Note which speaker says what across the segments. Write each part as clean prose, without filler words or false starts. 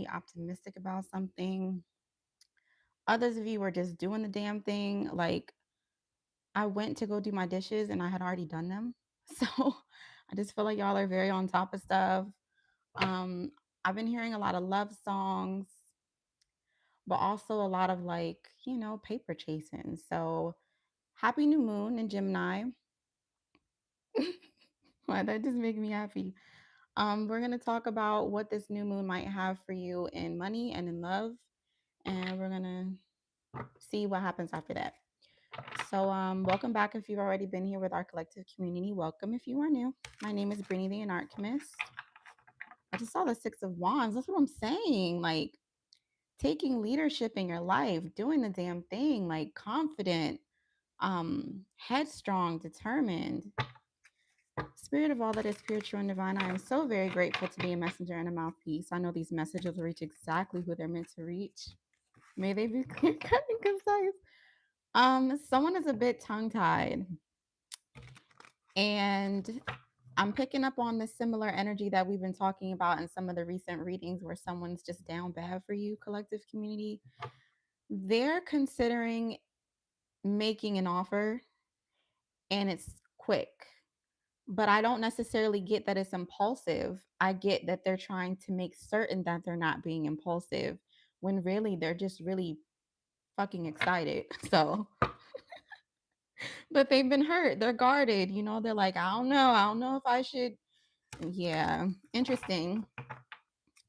Speaker 1: really optimistic about something. Others of you are just doing the damn thing. Like, I went to go do my dishes and I had already done them. So I just feel like y'all are very on top of stuff. Um, I've been hearing a lot of love songs, but also a lot of like, paper chasing. So happy new moon in Gemini. Why that just makes me happy. We're gonna talk about what this new moon might have for you in money and in love, and we're gonna see what happens after that. So, welcome back if you've already been here with our collective community. Welcome if you are new. My name is Brini the Anarchemist. I just saw the Six of Wands. That's what I'm saying. Like taking leadership in your life, doing the damn thing, like confident, headstrong, determined. Spirit of all that is pure, true, and divine, I am so very grateful to be a messenger and a mouthpiece. I know these messages will reach exactly who they're meant to reach. May they be clear cut and concise. Someone is a bit tongue tied, and I'm picking up on the similar energy that we've been talking about in some of the recent readings where someone's just down bad for you, collective community. They're considering making an offer and it's quick, but I don't necessarily get that it's impulsive. I get that they're trying to make certain that they're not being impulsive when really they're just really fucking excited. So, but they've been hurt. They're guarded. They're like, I don't know. I don't know if I should. Yeah. Interesting.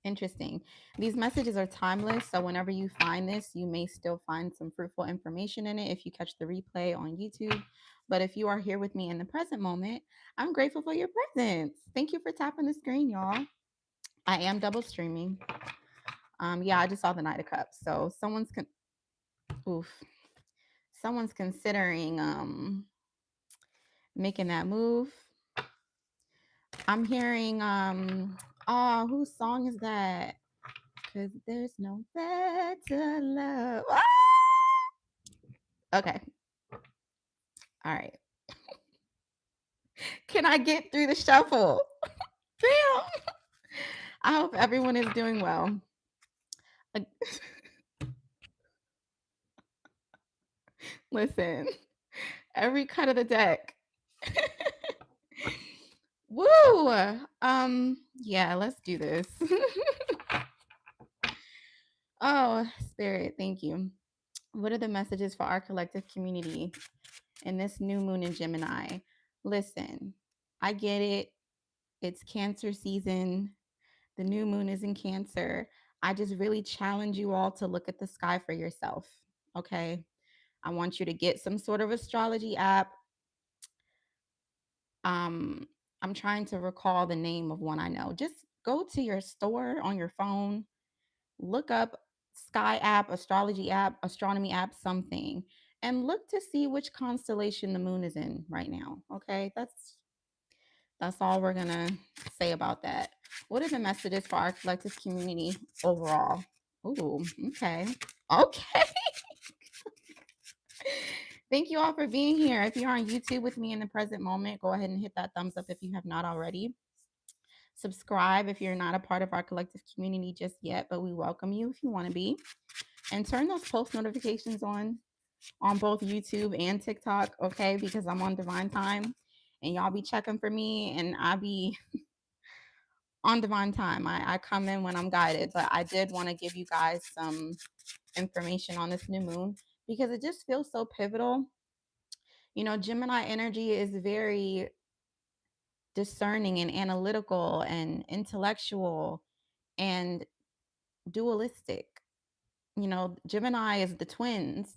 Speaker 1: Interesting. These messages are timeless. So, whenever you find this, you may still find some fruitful information in it if you catch the replay on YouTube. But if you are here with me in the present moment, I'm grateful for your presence. Thank you for tapping the screen, y'all. I am double streaming. Yeah, I just saw the Knight of Cups. So, oof. Someone's considering making that move. I'm hearing oh, whose song is that? Cause there's no better love. Ah! Okay. All right. Can I get through the shuffle? Damn. I hope everyone is doing well. Listen, every cut of the deck. Woo! Yeah, let's do this. Oh, Spirit, thank you. What are the messages for our collective community in this new moon in Gemini? Listen, I get it. It's Cancer season. The new moon is in Cancer. I just really challenge you all to look at the sky for yourself. Okay. I want you to get some sort of astrology app. I'm trying to recall the name of one I know. Just go to your store on your phone, look up sky app, astrology app, astronomy app, something, and look to see which constellation the moon is in right now. Okay. That's all we're gonna say about that. What are the messages for our collective community overall? Ooh, okay. Okay. Thank you all for being here. If you're on YouTube with me in the present moment, go ahead and hit that thumbs up if you have not already. Subscribe if you're not a part of our collective community just yet, but we welcome you if you want to be. And turn those post notifications on both YouTube and TikTok, okay? Because I'm on Divine Time and y'all be checking for me and I be on Divine Time. I come in when I'm guided, but I did want to give you guys some information on this new moon because it just feels so pivotal. Gemini energy is very discerning and analytical and intellectual and dualistic. Gemini is the twins.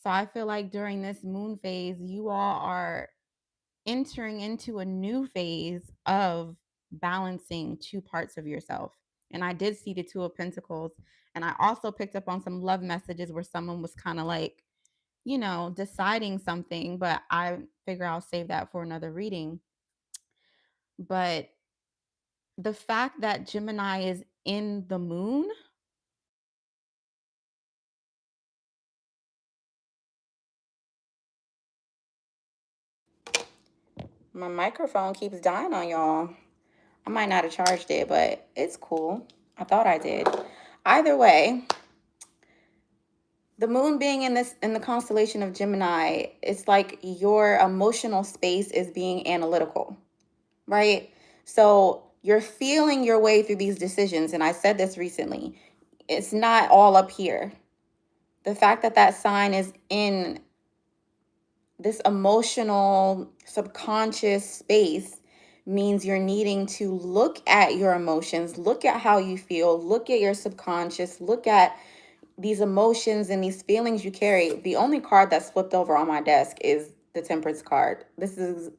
Speaker 1: So I feel like during this moon phase, you all are entering into a new phase of balancing two parts of yourself. And I did see the Two of Pentacles. And I also picked up on some love messages where someone was kind of like, deciding something, but I figure I'll save that for another reading. But the fact that Gemini is in the moon, my microphone keeps dying on y'all. I might not have charged it, but it's cool. I thought I did. Either way, the moon being in the constellation of Gemini, it's like your emotional space is being analytical, right? So you're feeling your way through these decisions. And I said this recently, it's not all up here. The fact that that sign is in this emotional subconscious space means you're needing to look at your emotions, look at how you feel, look at your subconscious, look at these emotions and these feelings you carry. The only card that's flipped over on my desk is the Temperance card. This is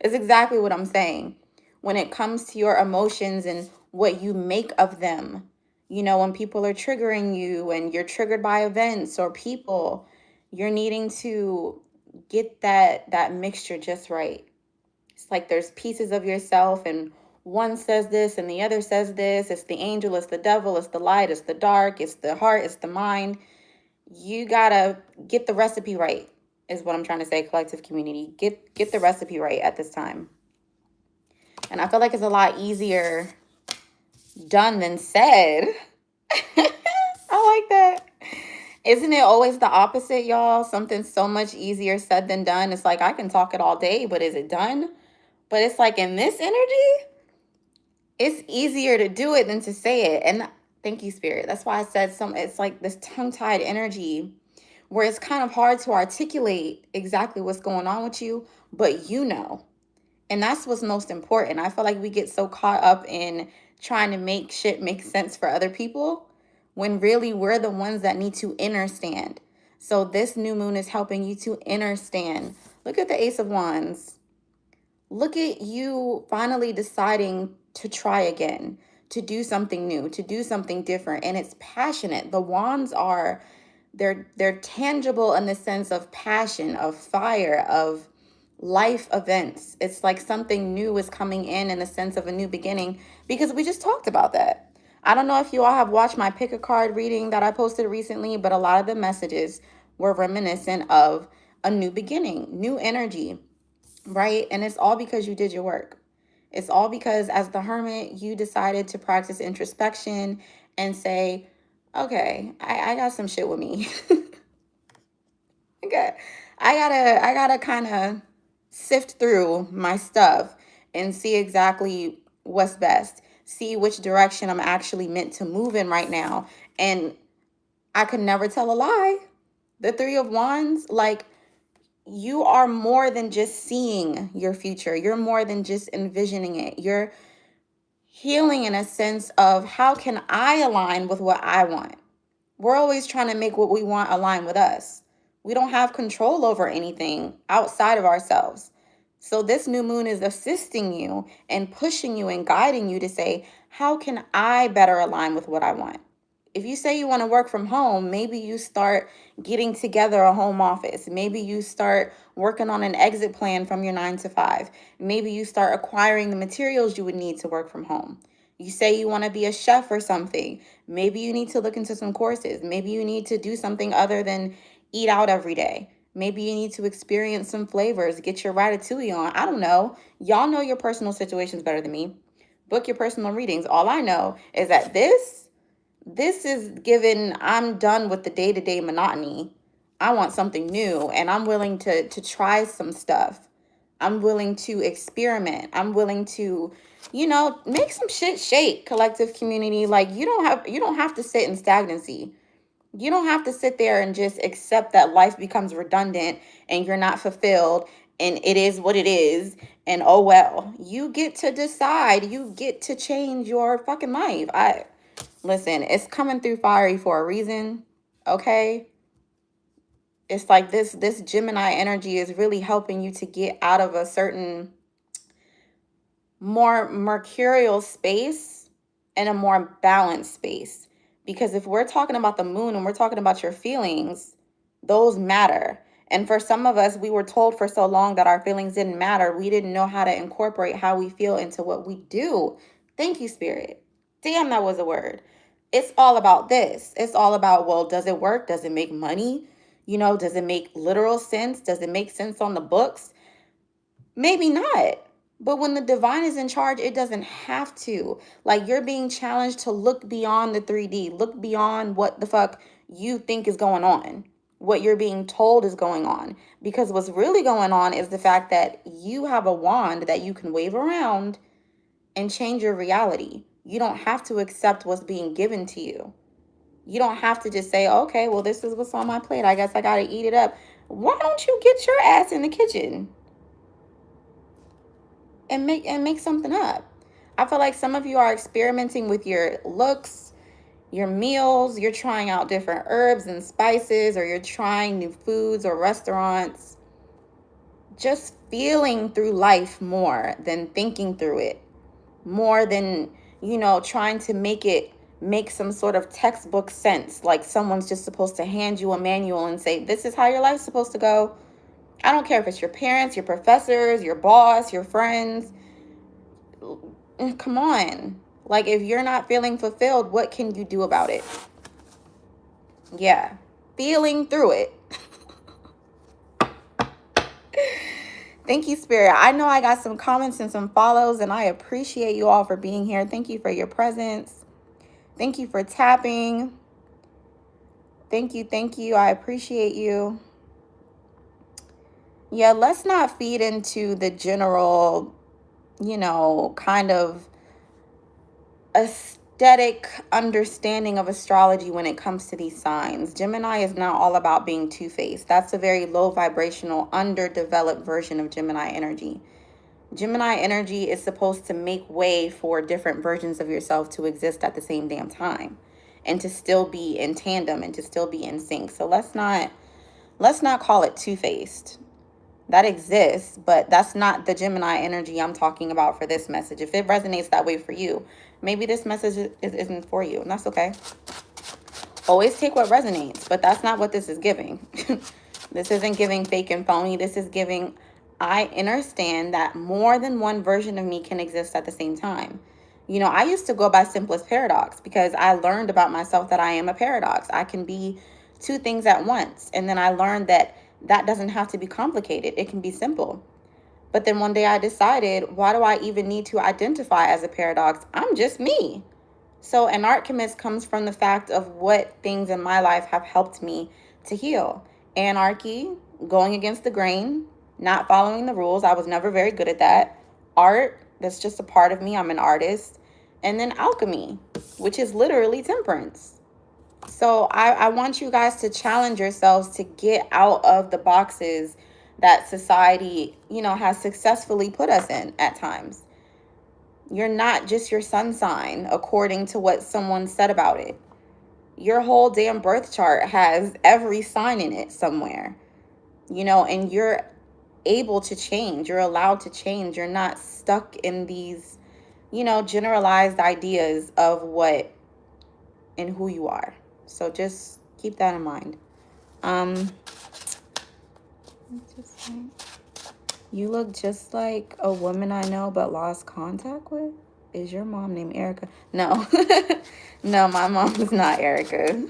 Speaker 1: exactly what I'm saying. When it comes to your emotions and what you make of them, you know, when people are triggering you and you're triggered by events or people, you're needing to get that mixture just right. It's like there's pieces of yourself and one says this and the other says this. It's the angel, it's the devil, it's the light, it's the dark, it's the heart, it's the mind. You gotta get the recipe right, is what I'm trying to say, collective community. Get the recipe right at this time. And I feel like it's a lot easier done than said. I like that. Isn't it always the opposite, y'all? Something so much easier said than done. It's like I can talk it all day, but is it done? But it's like in this energy, it's easier to do it than to say it. And thank you, Spirit. That's why I said it's like this tongue-tied energy where it's kind of hard to articulate exactly what's going on with you, but you know. And that's what's most important. I feel like we get so caught up in trying to make shit make sense for other people when really we're the ones that need to understand. So this new moon is helping you to understand. Look at the Ace of Wands. Look at you finally deciding to try again, to do something new, to do something different. And it's passionate. The wands are, they're tangible in the sense of passion, of fire, of life events. It's like something new is coming in the sense of a new beginning, because we just talked about that. I don't know if you all have watched my pick a card reading that I posted recently, but a lot of the messages were reminiscent of a new beginning, new energy, right? And it's all because you did your work. It's all because, as the hermit, you decided to practice introspection and say, okay, I got some shit with me. Okay. I gotta kind of sift through my stuff and see exactly what's best. See which direction I'm actually meant to move in right now. And I could never tell a lie. The Three of Wands, like, you are more than just seeing your future. You're more than just envisioning it. You're healing in a sense of, how can I align with what I want? We're always trying to make what we want align with us. We don't have control over anything outside of ourselves. So this new moon is assisting you and pushing you and guiding you to say, how can I better align with what I want? If you say you want to work from home, maybe you start getting together a home office. Maybe you start working on an exit plan from your 9 to 5. Maybe you start acquiring the materials you would need to work from home. You say you want to be a chef or something. Maybe you need to look into some courses. Maybe you need to do something other than eat out every day. Maybe you need to experience some flavors, get your ratatouille on. I don't know. Y'all know your personal situations better than me. Book your personal readings. All I know is that this is given. I'm done with the day-to-day monotony. I want something new, and I'm willing to try some stuff. I'm willing to experiment. I'm willing to, make some shit shake, collective community. Like, you don't have to sit in stagnancy. You don't have to sit there and just accept that life becomes redundant and you're not fulfilled and it is what it is, and oh well. You get to decide. You get to change your fucking life. Listen, it's coming through fiery for a reason, okay? It's like this Gemini energy is really helping you to get out of a certain more mercurial space and a more balanced space. Because if we're talking about the moon and we're talking about your feelings, those matter. And for some of us, we were told for so long that our feelings didn't matter. We didn't know how to incorporate how we feel into what we do. Thank you, Spirit. Damn, that was a word. It's all about this. It's all about, well, does it work? Does it make money? Does it make literal sense? Does it make sense on the books? Maybe not. But when the divine is in charge, it doesn't have to. Like, you're being challenged to look beyond the 3D, look beyond what the fuck you think is going on, what you're being told is going on. Because what's really going on is the fact that you have a wand that you can wave around and change your reality. You don't have to accept what's being given to you. You don't have to just say, okay, well, this is what's on my plate. I guess I got to eat it up. Why don't you get your ass in the kitchen and make something up? I feel like some of you are experimenting with your looks, your meals. You're trying out different herbs and spices, or you're trying new foods or restaurants. Just feeling through life more than thinking through it, more than, trying to make some sort of textbook sense. Like someone's just supposed to hand you a manual and say, this is how your life's supposed to go. I don't care if it's your parents, your professors, your boss, your friends. Come on. Like, if you're not feeling fulfilled, what can you do about it? Yeah. Feeling through it. Thank you, Spirit. I know I got some comments and some follows, and I appreciate you all for being here. Thank you for your presence. Thank you for tapping. Thank you. Thank you. I appreciate you. Yeah, let's not feed into the general, kind of aesthetic understanding of astrology when it comes to these signs. Gemini is not all about being two-faced. That's a very low vibrational, underdeveloped version of Gemini energy. Gemini energy is supposed to make way for different versions of yourself to exist at the same damn time, and to still be in tandem, and to still be in sync. So let's not call it two-faced. That exists, but that's not the Gemini energy I'm talking about for this message. If it resonates that way for you, maybe this message isn't for you, and that's okay. Always take what resonates, but that's not what this is giving. This isn't giving fake and phony. This is giving, I understand that more than one version of me can exist at the same time. I used to go by simplest paradox because I learned about myself that I am a paradox. I can be two things at once. And then I learned that doesn't have to be complicated. It can be simple. But then one day I decided, why do I even need to identify as a paradox? I'm just me. So anarchemist comes from the fact of what things in my life have helped me to heal. Anarchy, going against the grain, not following the rules. I was never very good at that. Art, that's just a part of me. I'm an artist. And then alchemy, which is literally temperance. So I want you guys to challenge yourselves to get out of the boxes that society, has successfully put us in at times. You're not just your sun sign according to what someone said about it. Your whole damn birth chart has every sign in it somewhere, and you're able to change. You're allowed to change. You're not stuck in these, generalized ideas of what and who you are. So just keep that in mind. You look just like a woman I know but lost contact with. Is your mom named Erica? No. No, my mom is not Erica.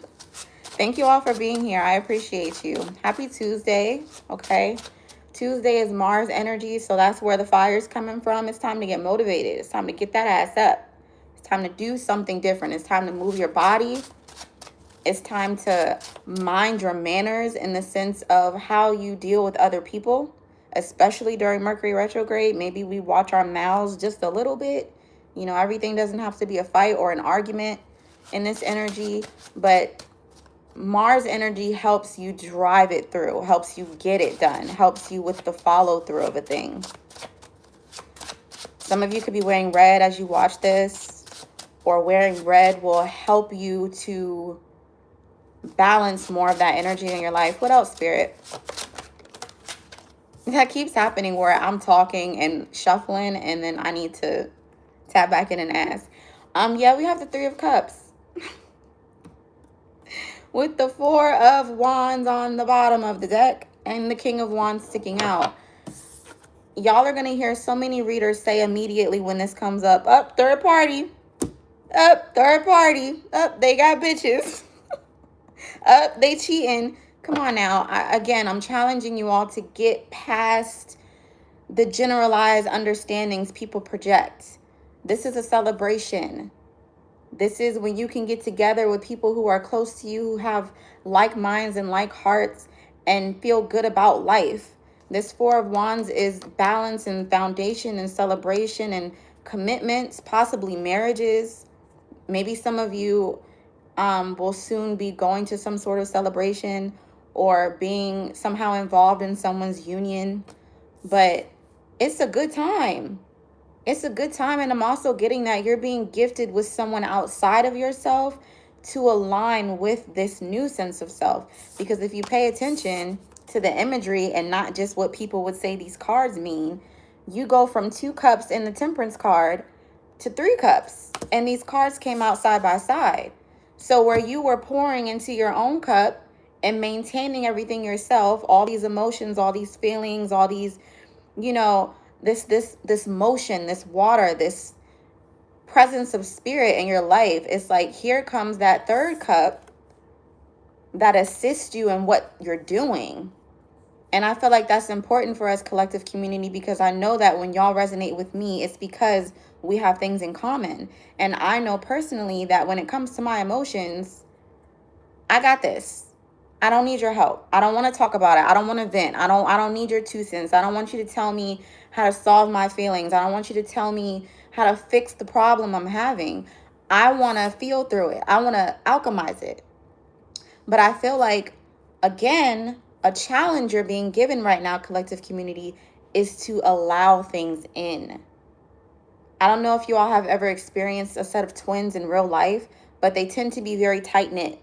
Speaker 1: Thank you all for being here. I appreciate you. Happy Tuesday. Okay. Tuesday is Mars energy, so that's where the fire's coming from. It's time to get motivated. It's time to get that ass up. It's time to do something different. It's time to move your body. It's time to mind your manners in the sense of how you deal with other people, especially during Mercury retrograde. Maybe we watch our mouths just a little bit. Everything doesn't have to be a fight or an argument in this energy, but Mars energy helps you drive it through, helps you get it done, helps you with the follow through of a thing. Some of you could be wearing red as you watch this, or wearing red will help you to balance more of that energy in your life. What else, Spirit? That keeps happening where I'm talking and shuffling, and then I need to tap back in and ask. Yeah, we have the Three of Cups with the Four of Wands on the bottom of the deck and the King of Wands sticking out. Y'all are going to hear so many readers say immediately when this comes up, third party. Third party. They got bitches. They cheating. Come on now. I'm challenging you all to get past the generalized understandings people project. This is a celebration. This is when you can get together with people who are close to you, who have like minds and like hearts, and feel good about life. This Four of Wands is balance and foundation and celebration and commitments, possibly marriages. Maybe some of you will soon be going to some sort of celebration or being somehow involved in someone's union. But it's a good time. It's a good time. And I'm also getting that you're being gifted with someone outside of yourself to align with this new sense of self. Because if you pay attention to the imagery and not just what people would say these cards mean, you go from 2 cups in the temperance card to 3 cups. And these cards came out side by side. So where you were pouring into your own cup and maintaining everything yourself, all these emotions, all these feelings, all these, you know, this motion, this water, this presence of spirit in your life, it's like here comes that 3rd cup that assists you in what you're doing. And I feel like that's important for us collective community, because I know that when y'all resonate with me, it's because we have things in common. And I know personally that when it comes to my emotions, I got this. I don't need your help. I don't want to talk about it. I don't want to vent. I don't need your 2 cents. I don't want you to tell me how to solve my feelings. I don't want you to tell me how to fix the problem I'm having. I want to feel through it. I want to alchemize it. But I feel like, again, a challenge you're being given right now, collective community, is to allow things in. I don't know if you all have ever experienced a set of twins in real life, but they tend to be very tight-knit.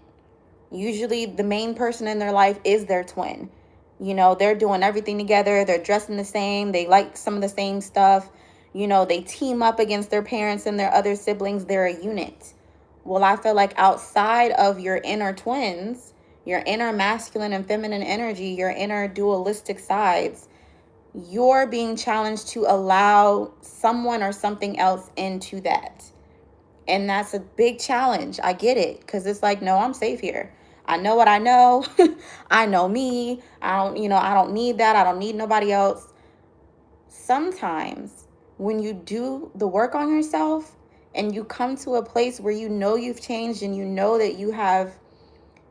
Speaker 1: Usually the main person in their life is their twin. You know, they're doing everything together. They're dressing the same. They like some of the same stuff. You know, they team up against their parents and their other siblings. They're a unit. Well, I feel like outside of your inner twins, your inner masculine and feminine energy, your inner dualistic sides, you're being challenged to allow someone or something else into that. And that's a big challenge. I get it. Because it's like, no, I'm safe here. I know what I know. I know me. I don't need that. I don't need nobody else. Sometimes when you do the work on yourself and you come to a place where you know you've changed and you know that you have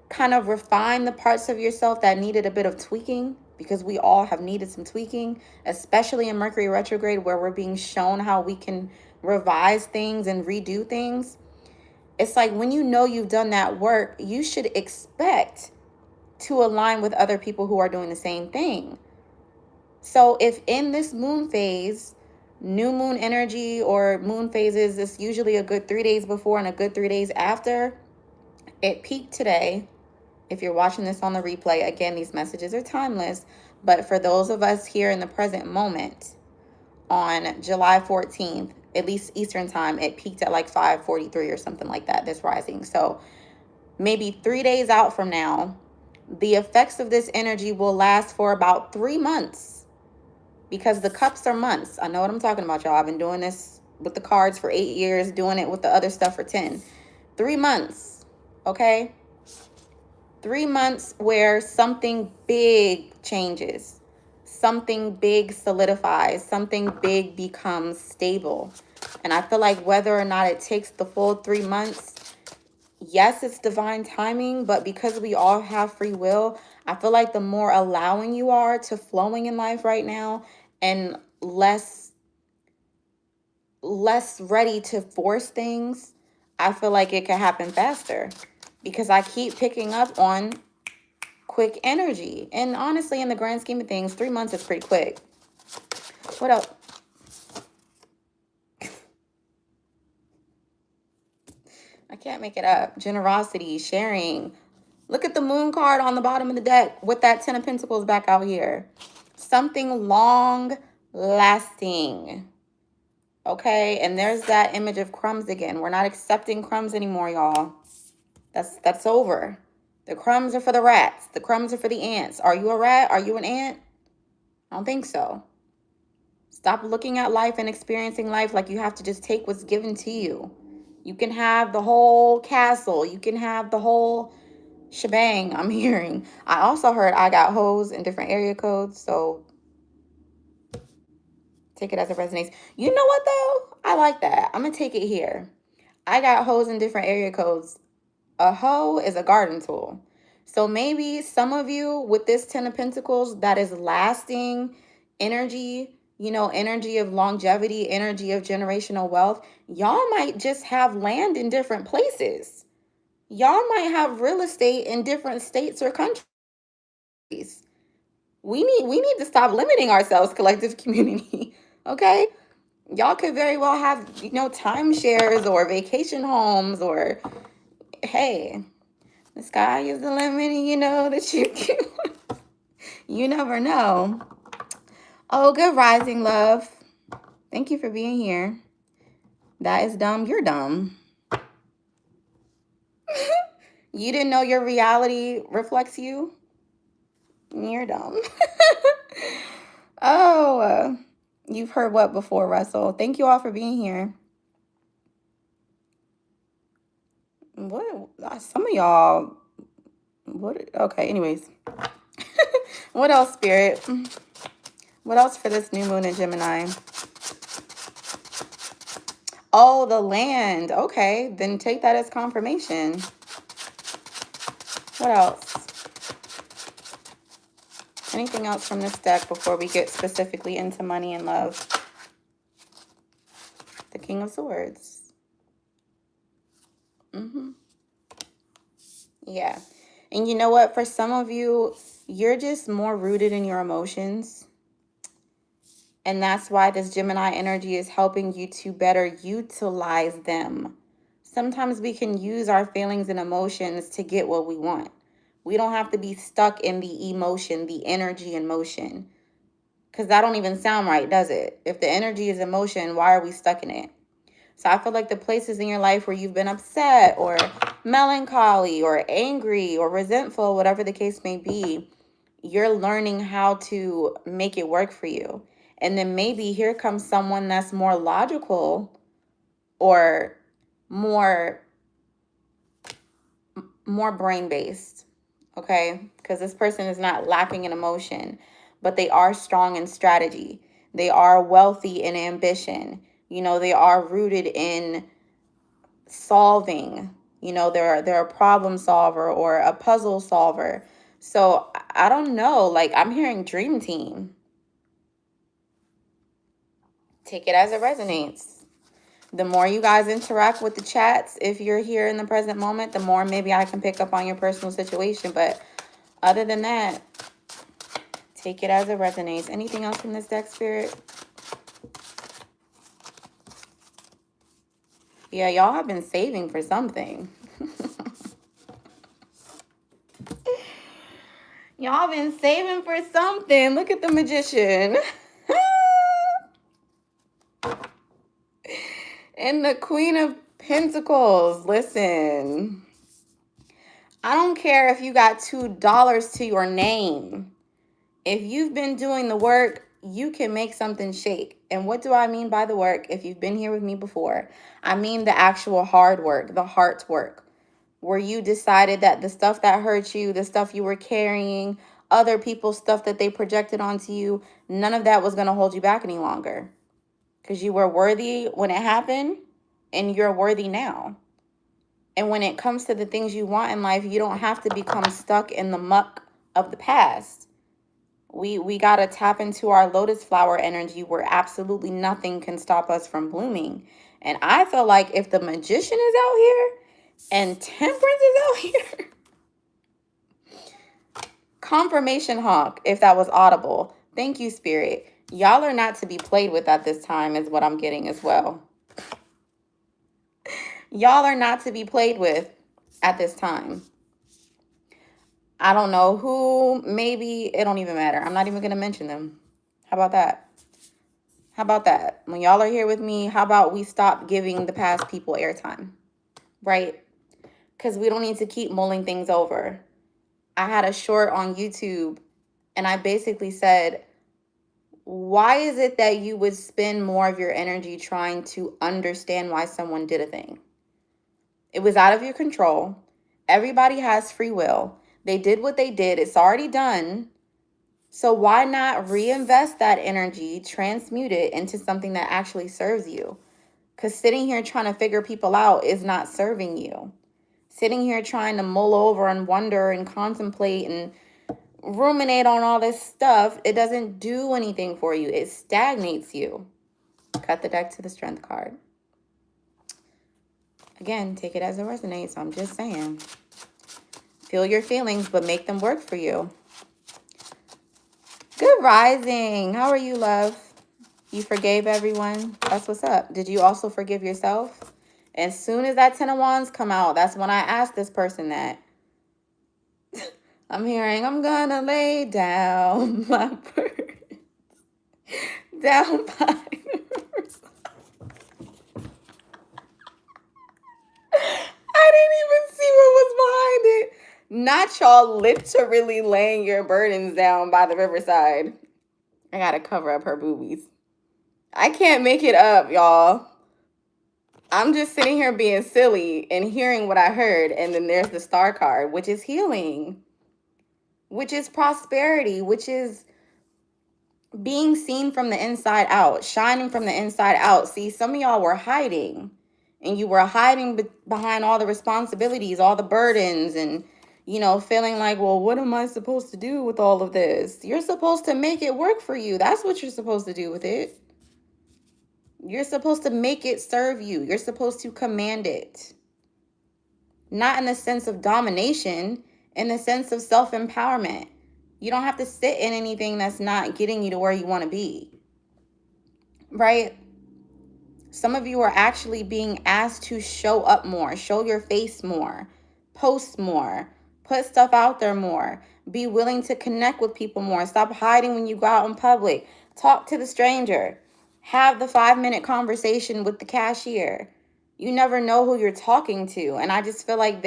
Speaker 1: kind of refined the parts of yourself that needed a bit of tweaking, because we all have needed some tweaking, especially in Mercury retrograde, where we're being shown how we can revise things and redo things. It's like when you know you've done that work, you should expect to align with other people who are doing the same thing. So if in this moon phase, new moon energy or moon phases, it's usually a good 3 days before and a good 3 days after. It peaked today. If you're watching this on the replay, again, these messages are timeless. But for those of us here in the present moment, on July 14th, at least Eastern time, it peaked at like 5:43 or something like that, this rising. So maybe 3 days out from now, the effects of this energy will last for about 3 months, because the cups are months. I know what I'm talking about, y'all. I've been doing this with the cards for 8 years, doing it with the other stuff for 10. 3 months, okay? 3 months where something big changes, something big solidifies, something big becomes stable. And I feel like whether or not it takes the full 3 months, yes, it's divine timing, but because we all have free will, I feel like the more allowing you are to flowing in life right now, and less ready to force things, I feel like it can happen faster, because I keep picking up on quick energy. And honestly, in the grand scheme of things, 3 months is pretty quick. What else? I can't make it up. Generosity, sharing. Look at the moon card on the bottom of the deck with that 10 of Pentacles back out here. Something long lasting. Okay, and there's that image of crumbs again. We're not accepting crumbs anymore, y'all. That's over. The crumbs are for the rats. The crumbs are for the ants. Are you a rat? Are you an ant? I don't think so. Stop looking at life and experiencing life like you have to just take what's given to you. You can have the whole castle. You can have the whole shebang, I'm hearing. I also heard I got hoes in different area codes, so Take it as it resonates. You know what, though? I like that. I'm going to take it here. I got hoes in different area codes. A hoe is a garden tool. So maybe some of you with this 10 of Pentacles, that is lasting energy, energy of longevity, energy of generational wealth. Y'all might just have land in different places. Y'all might have real estate in different states or countries. We need to stop limiting ourselves, collective community. Okay? Y'all could very well have, timeshares or vacation homes, or hey, the sky is the limit, and you know that you can. You never know. Oh, good rising, love. Thank you for being here. That is dumb. You're dumb. You didn't know your reality reflects you? You're dumb. Oh, you've heard what before, Russell? Thank you all for being here. What? Some of y'all. What? Okay, anyways. What else, Spirit? What else for this new moon in Gemini? Oh, the land. Okay, then take that as confirmation. What else? Anything else from this deck before we get specifically into money and love? The King of Swords. Yeah. And you know what? For some of you, you're just more rooted in your emotions. And that's why this Gemini energy is helping you to better utilize them. Sometimes we can use our feelings and emotions to get what we want. We don't have to be stuck in the emotion, the energy and motion. Because that don't even sound right, does it? If the energy is emotion, why are we stuck in it? So I feel like the places in your life where you've been upset or melancholy or angry or resentful, whatever the case may be, you're learning how to make it work for you. And then maybe here comes someone that's more logical or more brain-based, okay? Because this person is not lacking in emotion, but they are strong in strategy. They are wealthy in ambition. They are rooted in solving. They're a problem solver or a puzzle solver. So I don't know, like I'm hearing dream team. Take it as it resonates. The more you guys interact with the chats, if you're here in the present moment, the more maybe I can pick up on your personal situation. But other than that, take it as it resonates. Anything else from this deck, Spirit? Yeah, y'all have been saving for something. Y'all been saving for something. Look at the Magician. And the Queen of Pentacles. Listen, I don't care if you got $2 to your name. If you've been doing the work, you can make something shake. And what do I mean by the work? If you've been here with me before, I mean the actual hard work, the heart work, where you decided that the stuff that hurt you, the stuff you were carrying, other people's stuff that they projected onto you, none of that was going to hold you back any longer. Because you were worthy when it happened, and you're worthy now. And when it comes to the things you want in life, you don't have to become stuck in the muck of the past. We got to tap into our lotus flower energy where absolutely nothing can stop us from blooming. And I feel like if the Magician is out here and Temperance is out here, confirmation honk, if that was audible. Thank you, Spirit. Y'all are not to be played with at this time is what I'm getting as well. Y'all are not to be played with at this time. I don't know who, maybe, it don't even matter. I'm not even going to mention them. How about that? How about that? When y'all are here with me, how about we stop giving the past people airtime, right? Because we don't need to keep mulling things over. I had a short on YouTube, and I basically said, why is it that you would spend more of your energy trying to understand why someone did a thing? It was out of your control. Everybody has free will. They did what they did. It's already done. So why not reinvest that energy, transmute it into something that actually serves you? Because sitting here trying to figure people out is not serving you. Sitting here trying to mull over and wonder and contemplate and ruminate on all this stuff, it doesn't do anything for you. It stagnates you. Cut the deck to the strength card. Again, take it as it resonates. I'm just saying. Feel your feelings, but make them work for you. Good rising. How are you, love? You forgave everyone? That's what's up. Did you also forgive yourself? As soon as that 10 of Wands come out, that's when I asked this person that. I'm hearing, I'm gonna lay down my burden down by the riverside. I didn't even see what was behind it. Not y'all literally laying your burdens down by the riverside. I gotta cover up her boobies. I can't make it up, y'all. I'm just sitting here being silly and hearing what I heard. And then there's the star card, which is healing, which is prosperity, which is being seen from the inside out, shining from the inside out. See, some of y'all were hiding, and you were hiding behind all the responsibilities, all the burdens, and, you know, feeling like, well, what am I supposed to do with all of this? You're supposed to make it work for you. That's what you're supposed to do with it. You're supposed to make it serve you. You're supposed to command it. Not in the sense of domination, in the sense of self-empowerment. You don't have to sit in anything that's not getting you to where you want to be. Right? Some of you are actually being asked to show up more, show your face more, post more, put stuff out there more, be willing to connect with people more, stop hiding when you go out in public, talk to the stranger, have the 5-minute conversation with the cashier. You never know who you're talking to. And I just feel like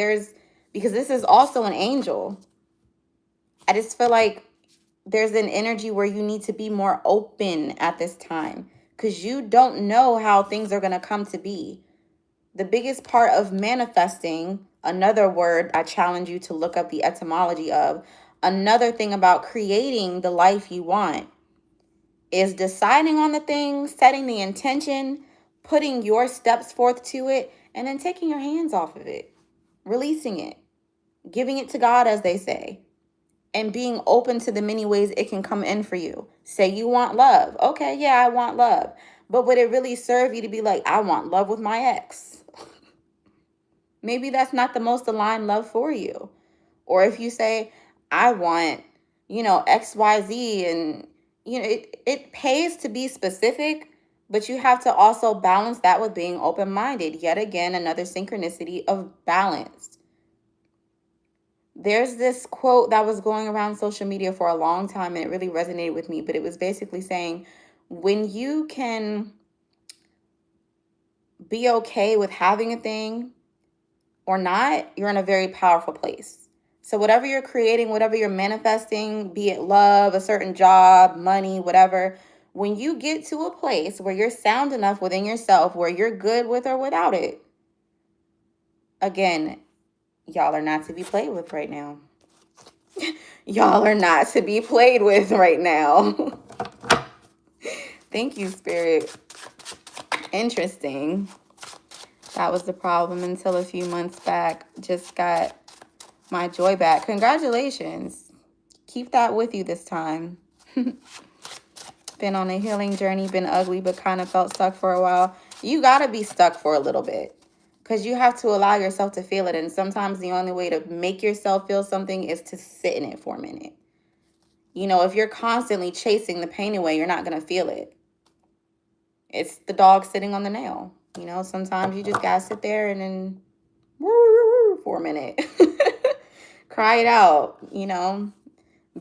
Speaker 1: because this is also an angel, I just feel like there's an energy where you need to be more open at this time, because you don't know how things are going to come to be. The biggest part of manifesting, another word I challenge you to look up the etymology of, another thing about creating the life you want, is deciding on the thing, setting the intention, putting your steps forth to it, and then taking your hands off of it, releasing it, giving it to God, as they say, and being open to the many ways it can come in for you. Say you want love. Okay, yeah, I want love. But would it really serve you to be like, I want love with my ex? Maybe that's not the most aligned love for you. Or if you say, I want, XYZ, and, it pays to be specific, but you have to also balance that with being open-minded. Yet again, another synchronicity of balance. There's this quote that was going around social media for a long time, and it really resonated with me, but it was basically saying, when you can be okay with having a thing or not, you're in a very powerful place. So whatever you're creating, whatever you're manifesting, be it love, a certain job, money, whatever, when you get to a place where you're sound enough within yourself, where you're good with or without it, again, y'all are not to be played with right now. Y'all are not to be played with right now. Thank you, Spirit. Interesting. That was the problem until a few months back. Just got my joy back. Congratulations. Keep that with you this time. Been on a healing journey, been ugly, but kind of felt stuck for a while. You got to be stuck for a little bit, because you have to allow yourself to feel it. And sometimes the only way to make yourself feel something is to sit in it for a minute. If you're constantly chasing the pain away, you're not going to feel it. It's the dog sitting on the nail. Sometimes you just got to sit there and then for a minute. Cry it out,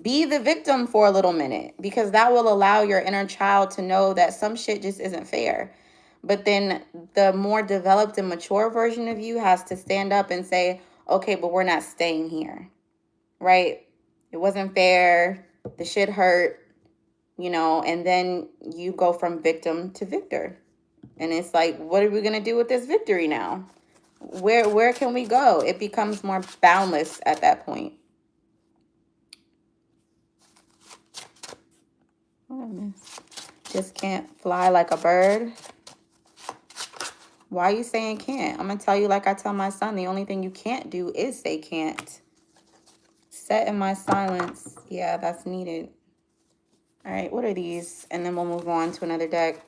Speaker 1: Be the victim for a little minute, because that will allow your inner child to know that some shit just isn't fair. But then the more developed and mature version of you has to stand up and say, okay, but we're not staying here, right? It wasn't fair. The shit hurt, and then you go from victim to victor. And it's like, what are we going to do with this victory now? Where can we go? It becomes more boundless at that point. Just can't fly like a bird. Why are you saying can't? I'm going to tell you like I tell my son, the only thing you can't do is say can't. Set in my silence. Yeah, that's needed. All right, what are these? And then we'll move on to another deck.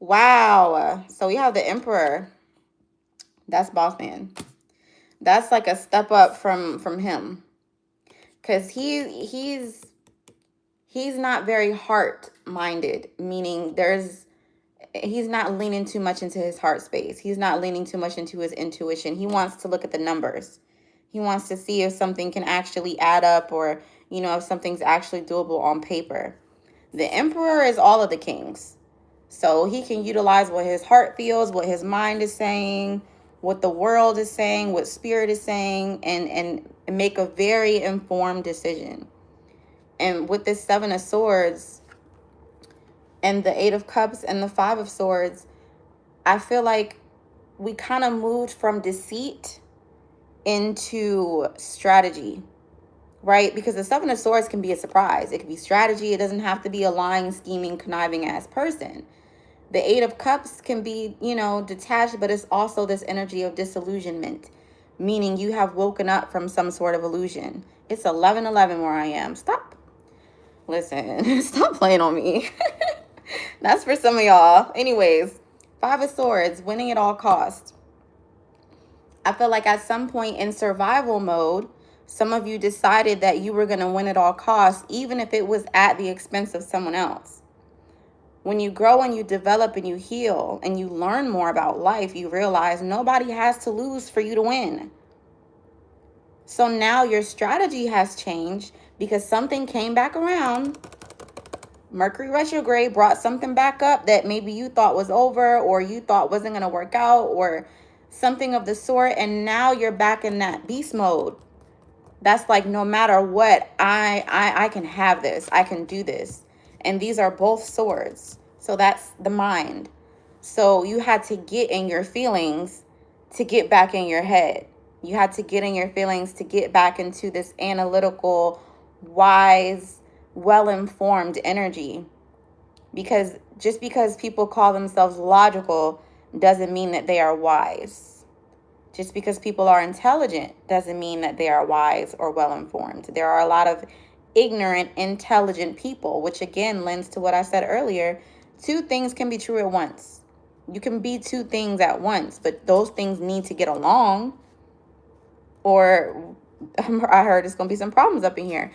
Speaker 1: Wow. So we have the Emperor. That's boss man. That's like a step up from him. Because he's not very heart-minded, meaning he's not leaning too much into his heart space. He's not leaning too much into his intuition. He wants to look at the numbers. He wants to see if something can actually add up, or, if something's actually doable on paper. The Emperor is all of the kings. So he can utilize what his heart feels, what his mind is saying, what the world is saying, what spirit is saying, and make a very informed decision. And with this Seven of Swords and the Eight of Cups and the Five of Swords, I feel like we kind of moved from deceit into strategy, right? Because the Seven of Swords can be a surprise. It can be strategy. It doesn't have to be a lying, scheming, conniving ass person. The Eight of Cups can be, detached, but it's also this energy of disillusionment, meaning you have woken up from some sort of illusion. It's 11:11 where I am. Stop. Listen, stop playing on me. That's for some of y'all. Anyways, Five of Swords, winning at all costs. I feel like at some point in survival mode, some of you decided that you were going to win at all costs, even if it was at the expense of someone else. When you grow and you develop and you heal and you learn more about life, you realize nobody has to lose for you to win. So now your strategy has changed because something came back around. Mercury retrograde brought something back up that maybe you thought was over, or you thought wasn't going to work out, or something of the sort. And now you're back in that beast mode. That's like, no matter what, I can have this. I can do this. And these are both swords. So that's the mind. So you had to get in your feelings to get back in your head. You had to get in your feelings to get back into this analytical, wise, well-informed energy. Because just because people call themselves logical doesn't mean that they are wise. Just because people are intelligent doesn't mean that they are wise or well-informed. There are a lot of ignorant, intelligent people, which again lends to what I said earlier. Two things can be true at once. You can be two things at once, but those things need to get along, or I heard there's going to be some problems up in here.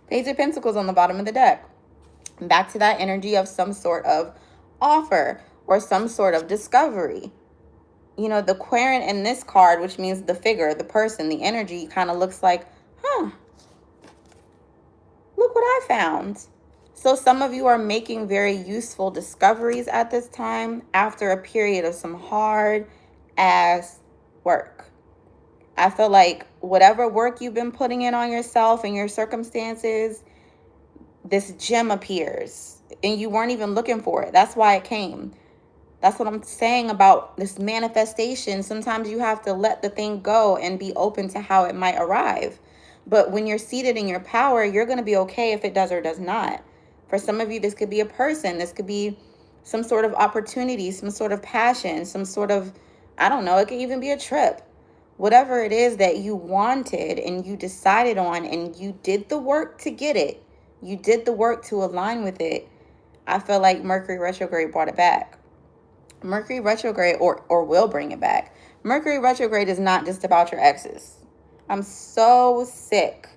Speaker 1: Page of Pentacles on the bottom of the deck. Back to that energy of some sort of offer or some sort of discovery. The Querent in this card, which means the figure, the person, the energy, kind of looks like, look what I found. So some of you are making very useful discoveries at this time after a period of some hard ass work. I feel like whatever work you've been putting in on yourself and your circumstances, this gem appears and you weren't even looking for it. That's why it came. That's what I'm saying about this manifestation. Sometimes you have to let the thing go and be open to how it might arrive. But when you're seated in your power, you're going to be okay if it does or does not. For some of you, this could be a person. This could be some sort of opportunity, some sort of passion, some sort of, I don't know, it could even be a trip. Whatever it is that you wanted and you decided on and you did the work to get it, you did the work to align with it, I feel like Mercury retrograde brought it back. Mercury retrograde or will bring it back. Mercury retrograde is not just about your exes. I'm so sick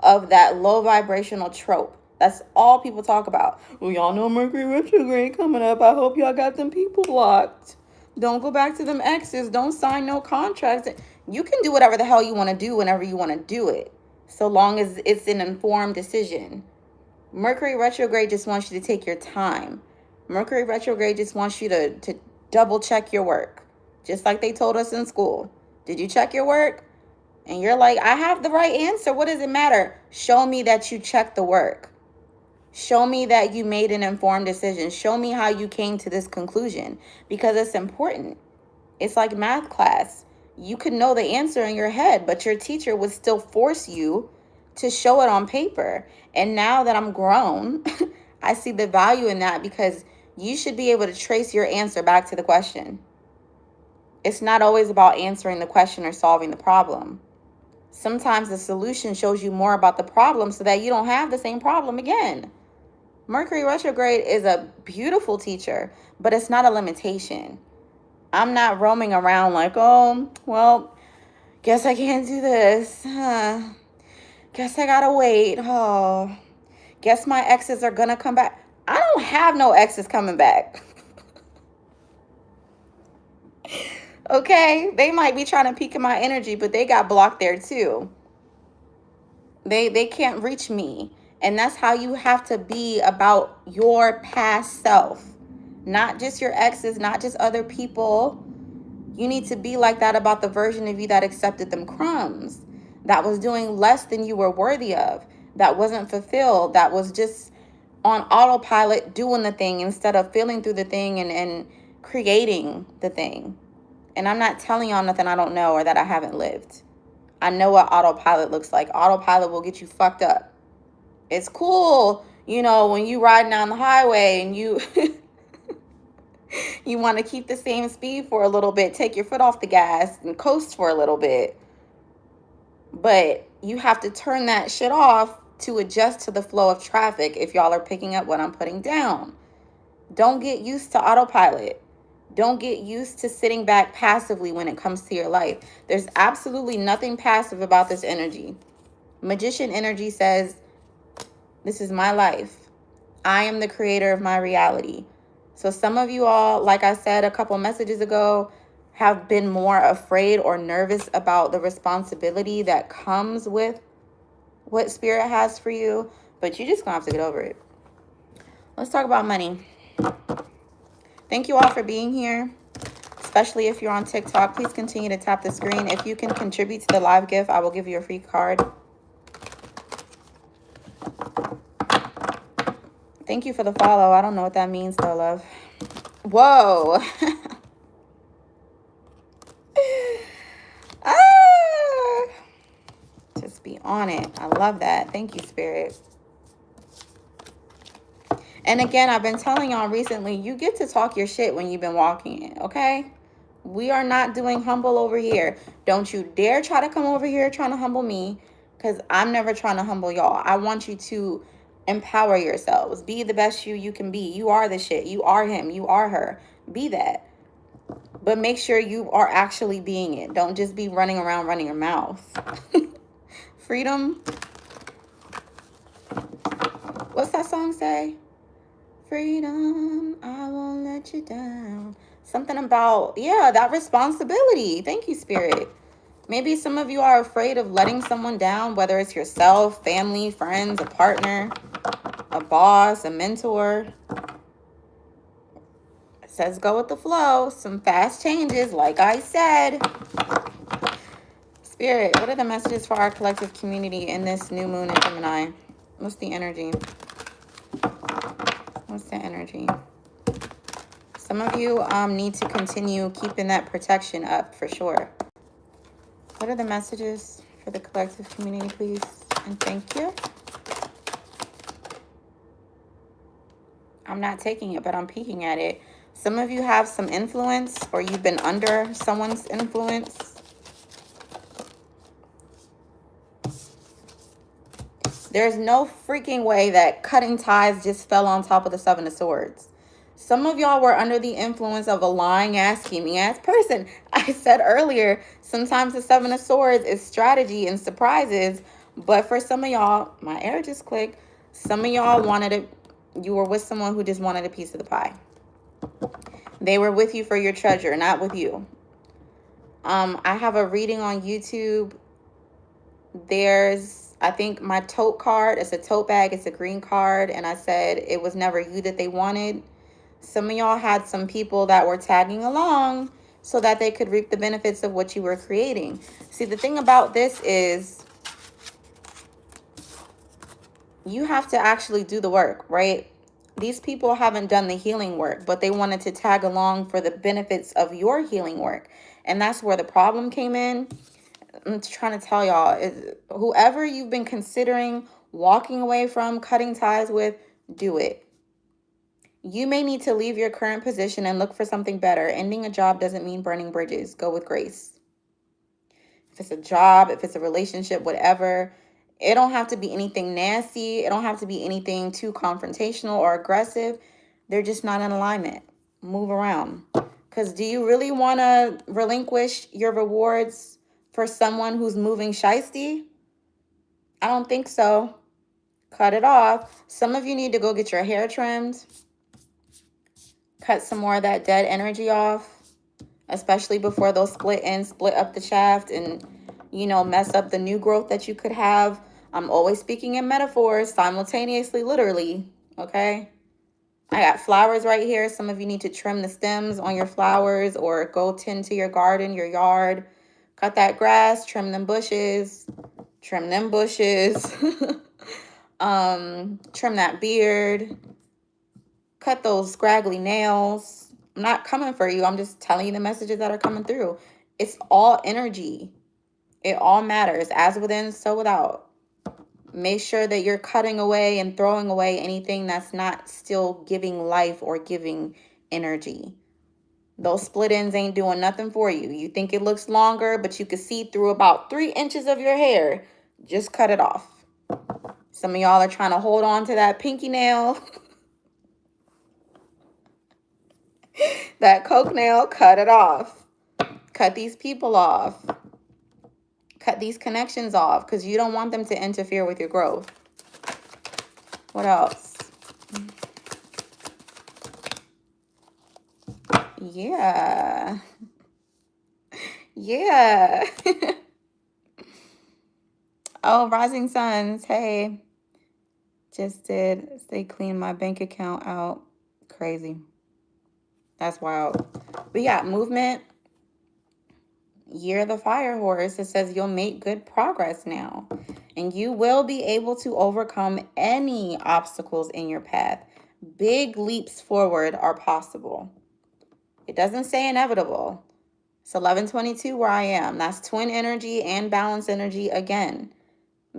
Speaker 1: of that low vibrational trope. That's all people talk about. Well, y'all know Mercury retrograde coming up. I hope y'all got them people blocked. Don't go back to them exes. Don't sign no contracts. You can do whatever the hell you want to do whenever you want to do it, so long as it's an informed decision. Mercury retrograde just wants you to take your time. Mercury retrograde just wants you to double check your work. Just like they told us in school. Did you check your work? And you're like, I have the right answer. What does it matter? Show me that you checked the work. Show me that you made an informed decision. Show me how you came to this conclusion, because it's important. It's like math class. You could know the answer in your head, but your teacher would still force you to show it on paper. And now that I'm grown, I see the value in that, because you should be able to trace your answer back to the question. It's not always about answering the question or solving the problem. Sometimes the solution shows you more about the problem so that you don't have the same problem again. Mercury retrograde is a beautiful teacher, but it's not a limitation. I'm not roaming around like, oh, well, guess I can't do this. Guess I gotta wait. Oh, guess my exes are gonna come back. I don't have no exes coming back. Okay? They might be trying to peak in my energy, but they got blocked there too. They can't reach me. And that's how you have to be about your past self. Not just your exes, not just other people. You need to be like that about the version of you that accepted them crumbs, that was doing less than you were worthy of, that wasn't fulfilled, that was just on autopilot doing the thing instead of feeling through the thing and creating the thing. And I'm not telling y'all nothing I don't know or that I haven't lived. I know what autopilot looks like. Autopilot will get you fucked up. It's cool, you know, when you riding down the highway and you you want to keep the same speed for a little bit, take your foot off the gas and coast for a little bit. But you have to turn that shit off to adjust to the flow of traffic if y'all are picking up what I'm putting down. Don't get used to autopilot. Don't get used to sitting back passively when it comes to your life. There's absolutely nothing passive about this energy. Magician energy says, this is my life. I am the creator of my reality. So some of you all, like I said a couple messages ago, have been more afraid or nervous about the responsibility that comes with what Spirit has for you, but you just gonna have to get over it. Let's talk about money. Thank you all for being here, especially if you're on TikTok. Please continue to tap the screen. If you can contribute to the live gift, I will give you a free card. Thank you for the follow. I don't know what that means though, love. Whoa. Just be on it. I love that. Thank you, Spirit. And again, I've been telling y'all recently, you get to talk your shit when you've been walking it, okay? We are not doing humble over here. Don't you dare try to come over here trying to humble me, because I'm never trying to humble y'all. I want you to empower yourselves. Be the best you can be. You are the shit. You are him. You are her. Be that. But make sure you are actually being it. Don't just be running around running your mouth. Freedom. What's that song say? Freedom, I won't let you down. Something about, yeah, that responsibility. Thank you, Spirit. Maybe some of you are afraid of letting someone down, whether it's yourself, family, friends, a partner, a boss, a mentor. It says go with the flow. Some fast changes, like I said. Spirit, what are the messages for our collective community in this new moon in Gemini? What's the energy? What's the energy? Some of you need to continue keeping that protection up for sure. What are the messages for the collective community, please? And thank you. I'm not taking it, but I'm peeking at it. Some of you have some influence, or you've been under someone's influence. There's no freaking way that cutting ties just fell on top of the Seven of Swords. Some of y'all were under the influence of a lying ass, scheming ass person. I said earlier, sometimes the Seven of Swords is strategy and surprises. But for some of y'all, my air just clicked. Some of y'all you were with someone who just wanted a piece of the pie. They were with you for your treasure, not with you. I have a reading on YouTube. There's, I think my tote card, it's a tote bag, it's a green card, and I said it was never you that they wanted. Some of y'all had some people that were tagging along so that they could reap the benefits of what you were creating. See, the thing about this is you have to actually do the work, right? These people haven't done the healing work, but they wanted to tag along for the benefits of your healing work. And that's where the problem came in. I'm trying to tell y'all, whoever you've been considering walking away from, cutting ties with, do it. You may need to leave your current position and look for something better. Ending a job doesn't mean burning bridges. Go with grace. If it's a job, if it's a relationship, whatever, it don't have to be anything nasty. It don't have to be anything too confrontational or aggressive. They're just not in alignment. Move around. Because do you really want to relinquish your rewards for someone who's moving shiesty? I don't think so. Cut it off. Some of you need to go get your hair trimmed. Cut some more of that dead energy off, especially before those split ends split up the shaft and, mess up the new growth that you could have. I'm always speaking in metaphors, simultaneously, literally, okay? I got flowers right here. Some of you need to trim the stems on your flowers or go tend to your garden, your yard. Cut that grass, trim them bushes. Trim them bushes. Trim that beard. Cut those scraggly nails. I'm not coming for you. I'm just telling you the messages that are coming through. It's all energy. It all matters. As within, so without. Make sure that you're cutting away and throwing away anything that's not still giving life or giving energy. Those split ends ain't doing nothing for you. You think it looks longer, but you can see through about 3 inches of your hair. Just cut it off. Some of y'all are trying to hold on to that pinky nail. That coke nail, cut it off. Cut these people off. Cut these connections off because you don't want them to interfere with your growth. What else? Yeah. Yeah. Oh, rising suns. Hey. Just did stay clean my bank account out. Crazy. That's wild. We got movement. Year of the fire horse. It says you'll make good progress now. And you will be able to overcome any obstacles in your path. Big leaps forward are possible. It doesn't say inevitable. It's 11:22 where I am. That's twin energy and balance energy again.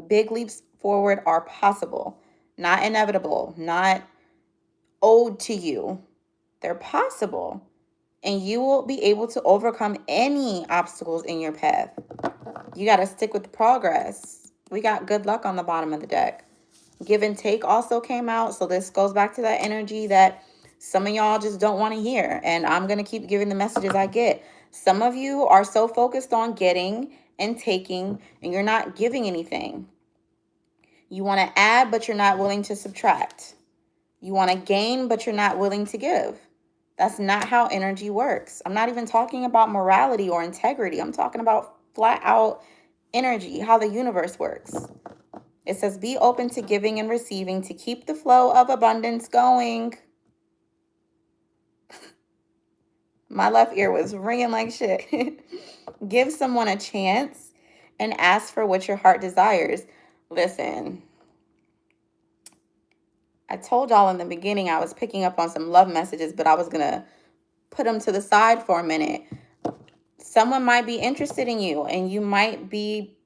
Speaker 1: Big leaps forward are possible. Not inevitable. Not owed to you. They're possible. And you will be able to overcome any obstacles in your path. You got to stick with the progress. We got good luck on the bottom of the deck. Give and take also came out. So this goes back to that energy that some of y'all just don't want to hear. And I'm going to keep giving the messages I get. Some of you are so focused on getting and taking, and you're not giving anything. You want to add, but you're not willing to subtract. You want to gain, but you're not willing to give. That's not how energy works. I'm not even talking about morality or integrity. I'm talking about flat out energy, how the universe works. It says, be open to giving and receiving to keep the flow of abundance going. My left ear was ringing like shit. Give someone a chance and ask for what your heart desires. Listen, I told y'all in the beginning I was picking up on some love messages, but I was going to put them to the side for a minute. Someone might be interested in you and you might be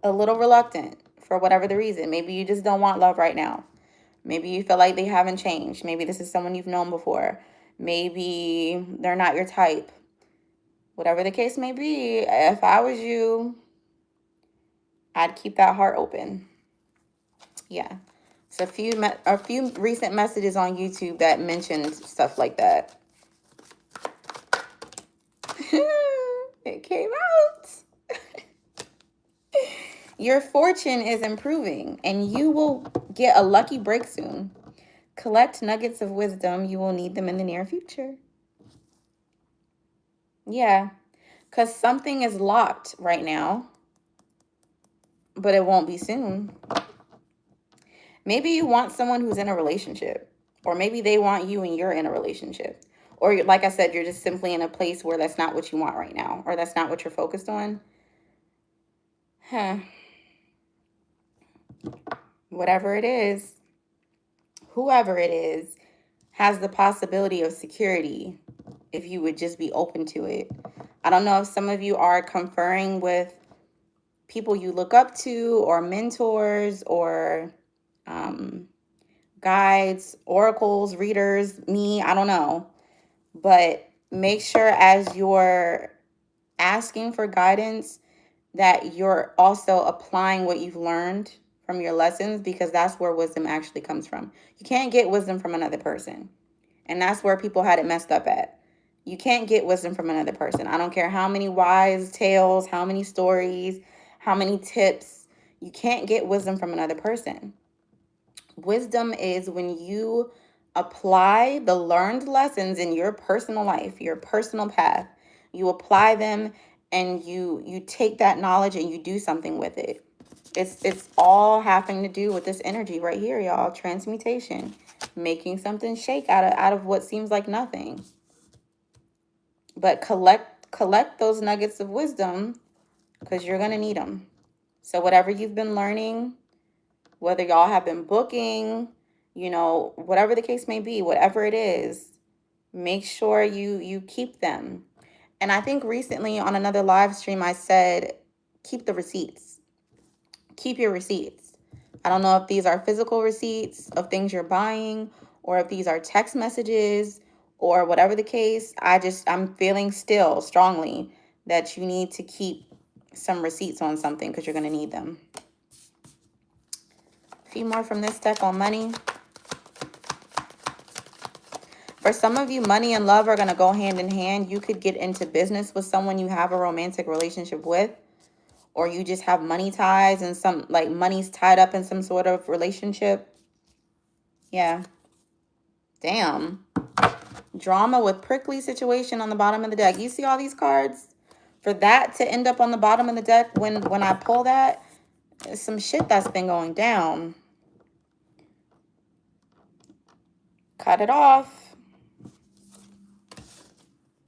Speaker 1: a little reluctant for whatever the reason. Maybe you just don't want love right now. Maybe you feel like they haven't changed. Maybe this is someone you've known before. Maybe they're not your type. Whatever the case may be, if I was you, I'd keep that heart open. Yeah. So a few recent messages on YouTube that mentioned stuff like that. It came out. Your fortune is improving and you will get a lucky break soon. Collect nuggets of wisdom. You will need them in the near future. Yeah, because something is locked right now, but it won't be soon. Maybe you want someone who's in a relationship, or maybe they want you and you're in a relationship. Or like I said, you're just simply in a place where that's not what you want right now, or that's not what you're focused on. Whatever it is, whoever it is, has the possibility of security if you would just be open to it. I don't know if some of you are conferring with people you look up to, or mentors, or guides, oracles, readers, me, I don't know. But make sure as you're asking for guidance that you're also applying what you've learned from your lessons, because that's where wisdom actually comes from. You can't get wisdom from another person. And that's where people had it messed up at. You can't get wisdom from another person. I don't care how many wise tales, how many stories, how many tips. You can't get wisdom from another person. Wisdom is when you apply the learned lessons in your personal life, your personal path. You apply them, and you take that knowledge and you do something with it. It's all having to do with this energy right here, y'all. Transmutation, making something shake out of what seems like nothing. But collect those nuggets of wisdom, because you're gonna need them. So whatever you've been learning, whether y'all have been booking, whatever the case may be, whatever it is, make sure you keep them. And I think recently on another live stream, I said, keep the receipts. Keep your receipts. I don't know if these are physical receipts of things you're buying, or if these are text messages, or whatever the case. I'm feeling still strongly that you need to keep some receipts on something, because you're going to need them. A few more from this deck on money. For some of you, money and love are going to go hand in hand. You could get into business with someone you have a romantic relationship with, or you just have money ties, and some like money's tied up in some sort of relationship. Yeah. Damn. Drama with prickly situation on the bottom of the deck. You see all these cards? For that to end up on the bottom of the deck when I pull that, some shit that's been going down. Cut it off.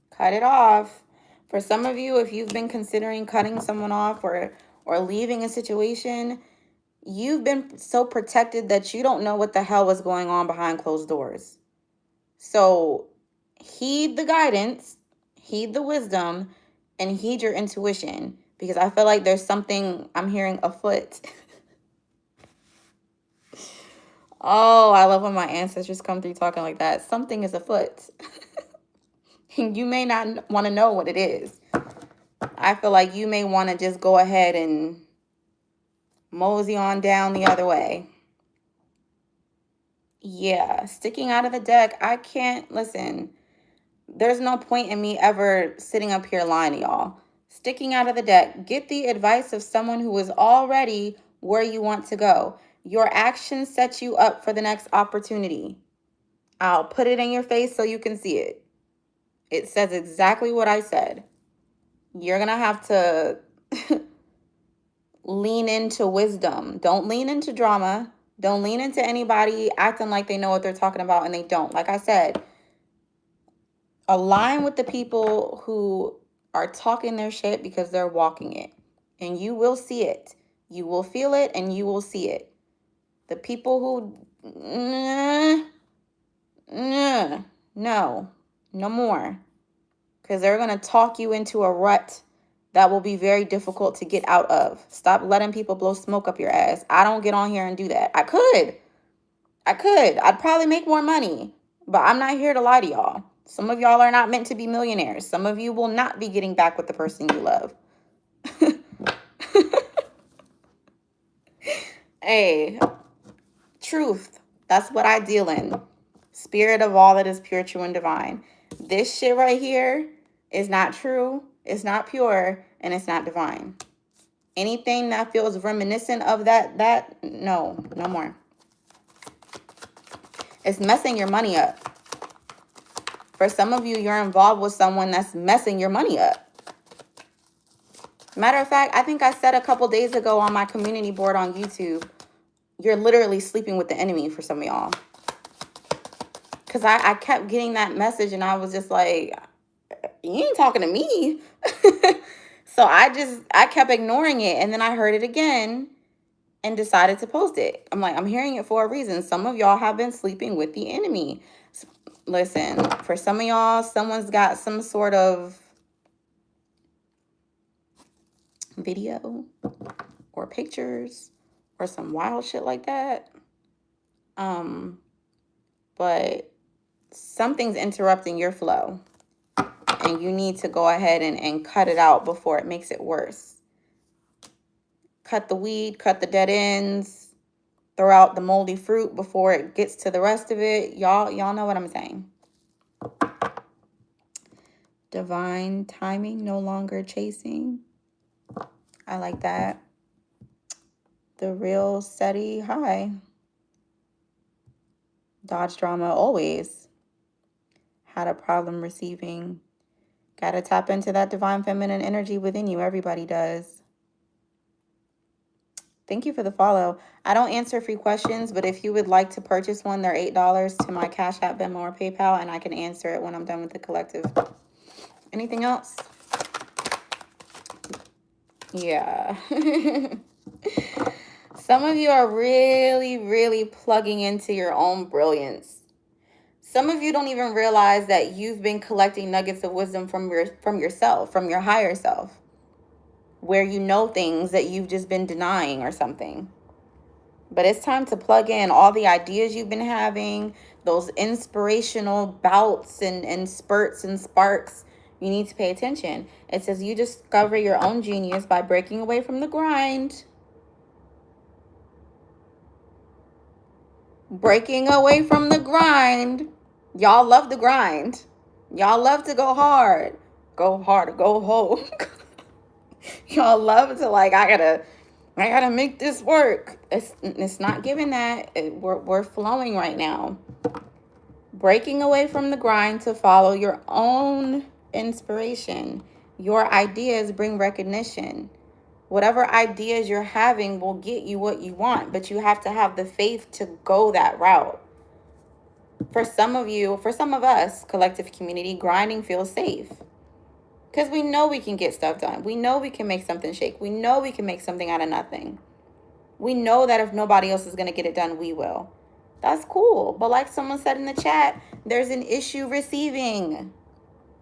Speaker 1: Cut it off. For some of you, if you've been considering cutting someone off, or leaving a situation, you've been so protected that you don't know what the hell was going on behind closed doors. So heed the guidance, heed the wisdom, and heed your intuition, because I feel like there's something I'm hearing afoot. Oh, I love when my ancestors come through talking like that. Something is afoot. You may not want to know what it is. I feel like you may want to just go ahead and mosey on down the other way. Yeah, sticking out of the deck. I can't listen. There's no point in me ever sitting up here lying to y'all. Sticking out of the deck. Get the advice of someone who is already where you want to go. Your actions set you up for the next opportunity. I'll put it in your face so you can see it. It says exactly what I said. You're going to have to lean into wisdom. Don't lean into drama. Don't lean into anybody acting like they know what they're talking about and they don't. Like I said, align with the people who are talking their shit because they're walking it. And you will see it. You will feel it and you will see it. The people who, no more. Because they're going to talk you into a rut that will be very difficult to get out of. Stop letting people blow smoke up your ass. I don't get on here and do that. I could. I'd probably make more money. But I'm not here to lie to y'all. Some of y'all are not meant to be millionaires. Some of you will not be getting back with the person you love. Hey, truth. That's what I deal in. Spirit of all that is pure, true, and divine. This shit right here is not true, it's not pure, and it's not divine. Anything that feels reminiscent of that, no more. It's messing your money up. For some of you, you're involved with someone that's messing your money up. Matter of fact, I think I said a couple days ago on my community board on YouTube, you're literally sleeping with the enemy for some of y'all. Because I kept getting that message and I was just like, you ain't talking to me. So I kept ignoring it. And then I heard it again and decided to post it. I'm like, I'm hearing it for a reason. Some of y'all have been sleeping with the enemy. Listen, for some of y'all, someone's got some sort of video or pictures or some wild shit like that. But something's interrupting your flow, and you need to go ahead and cut it out before it makes it worse. Cut the weed, cut the dead ends, throw out the moldy fruit before it gets to the rest of it. Y'all know what I'm saying. Divine timing, no longer chasing. I like that. The real steady high. Dodge drama always. Had a problem receiving. Gotta tap into that divine feminine energy within you. Everybody does. Thank you for the follow. I don't answer free questions, but if you would like to purchase one, they're $8 to my Cash App, Venmo, or PayPal, and I can answer it when I'm done with the collective. Anything else? Yeah. Some of you are really, really plugging into your own brilliance. Some of you don't even realize that you've been collecting nuggets of wisdom from yourself, from your higher self, where you know things that you've just been denying or something. But it's time to plug in all the ideas you've been having, those inspirational bouts and spurts and sparks. You need to pay attention. It says you discover your own genius by breaking away from the grind. Breaking away from the grind. Y'all love the grind. Y'all love to go hard. Go hard, go home. Y'all love to like, I gotta make this work. It's not giving that. We're flowing right now. Breaking away from the grind to follow your own inspiration. Your ideas bring recognition. Whatever ideas you're having will get you what you want, but you have to have the faith to go that route. For some of you, for some of us, collective community, grinding feels safe. Because we know we can get stuff done. We know we can make something shake. We know we can make something out of nothing. We know that if nobody else is going to get it done, we will. That's cool. But like someone said in the chat, there's an issue receiving.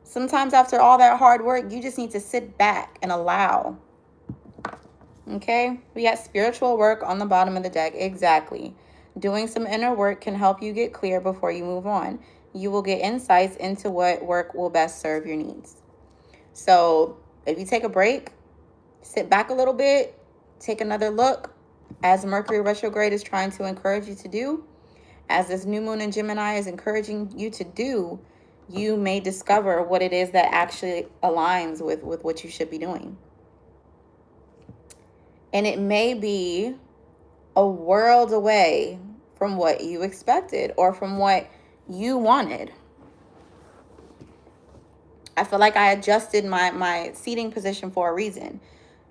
Speaker 1: Sometimes after all that hard work, you just need to sit back and allow. Okay? We got spiritual work on the bottom of the deck. Exactly. Doing some inner work can help you get clear before you move on. You will get insights into what work will best serve your needs. So if you take a break, sit back a little bit, take another look, as Mercury retrograde is trying to encourage you to do, as this new moon in Gemini is encouraging you to do, you may discover what it is that actually aligns with what you should be doing. And it may be a world away from what you expected or from what you wanted. I feel like I adjusted my seating position for a reason.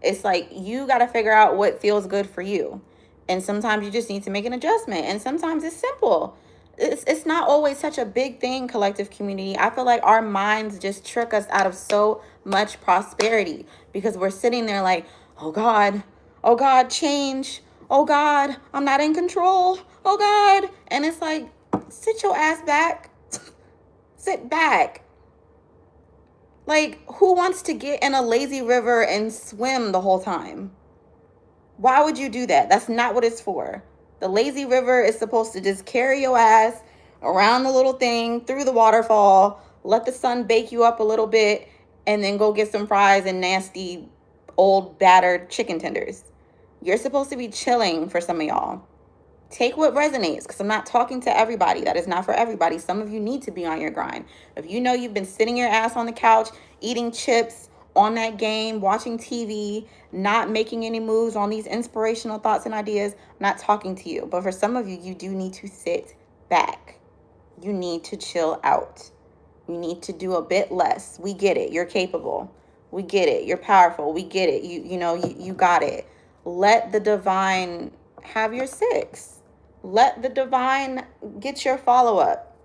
Speaker 1: It's like you got to figure out what feels good for you. And sometimes you just need to make an adjustment. And sometimes it's simple. It's not always such a big thing, collective community. I feel like our minds just trick us out of so much prosperity because we're sitting there like, oh God, change. Oh God, I'm not in control. Oh God. And it's like, sit your ass back. Sit back. Like, who wants to get in a lazy river and swim the whole time? Why would you do that? That's not what it's for. The lazy river is supposed to just carry your ass around the little thing, through the waterfall, let the sun bake you up a little bit, and then go get some fries and nasty, old, battered chicken tenders. You're supposed to be chilling for some of y'all. Take what resonates, because I'm not talking to everybody. That is not for everybody. Some of you need to be on your grind. If you know you've been sitting your ass on the couch, eating chips, on that game, watching TV, not making any moves on these inspirational thoughts and ideas, I'm not talking to you. But for some of you, you do need to sit back. You need to chill out. You need to do a bit less. We get it. You're capable. We get it. You're powerful. We get it. You got it. Let the divine have your six. Let the divine get your follow-up.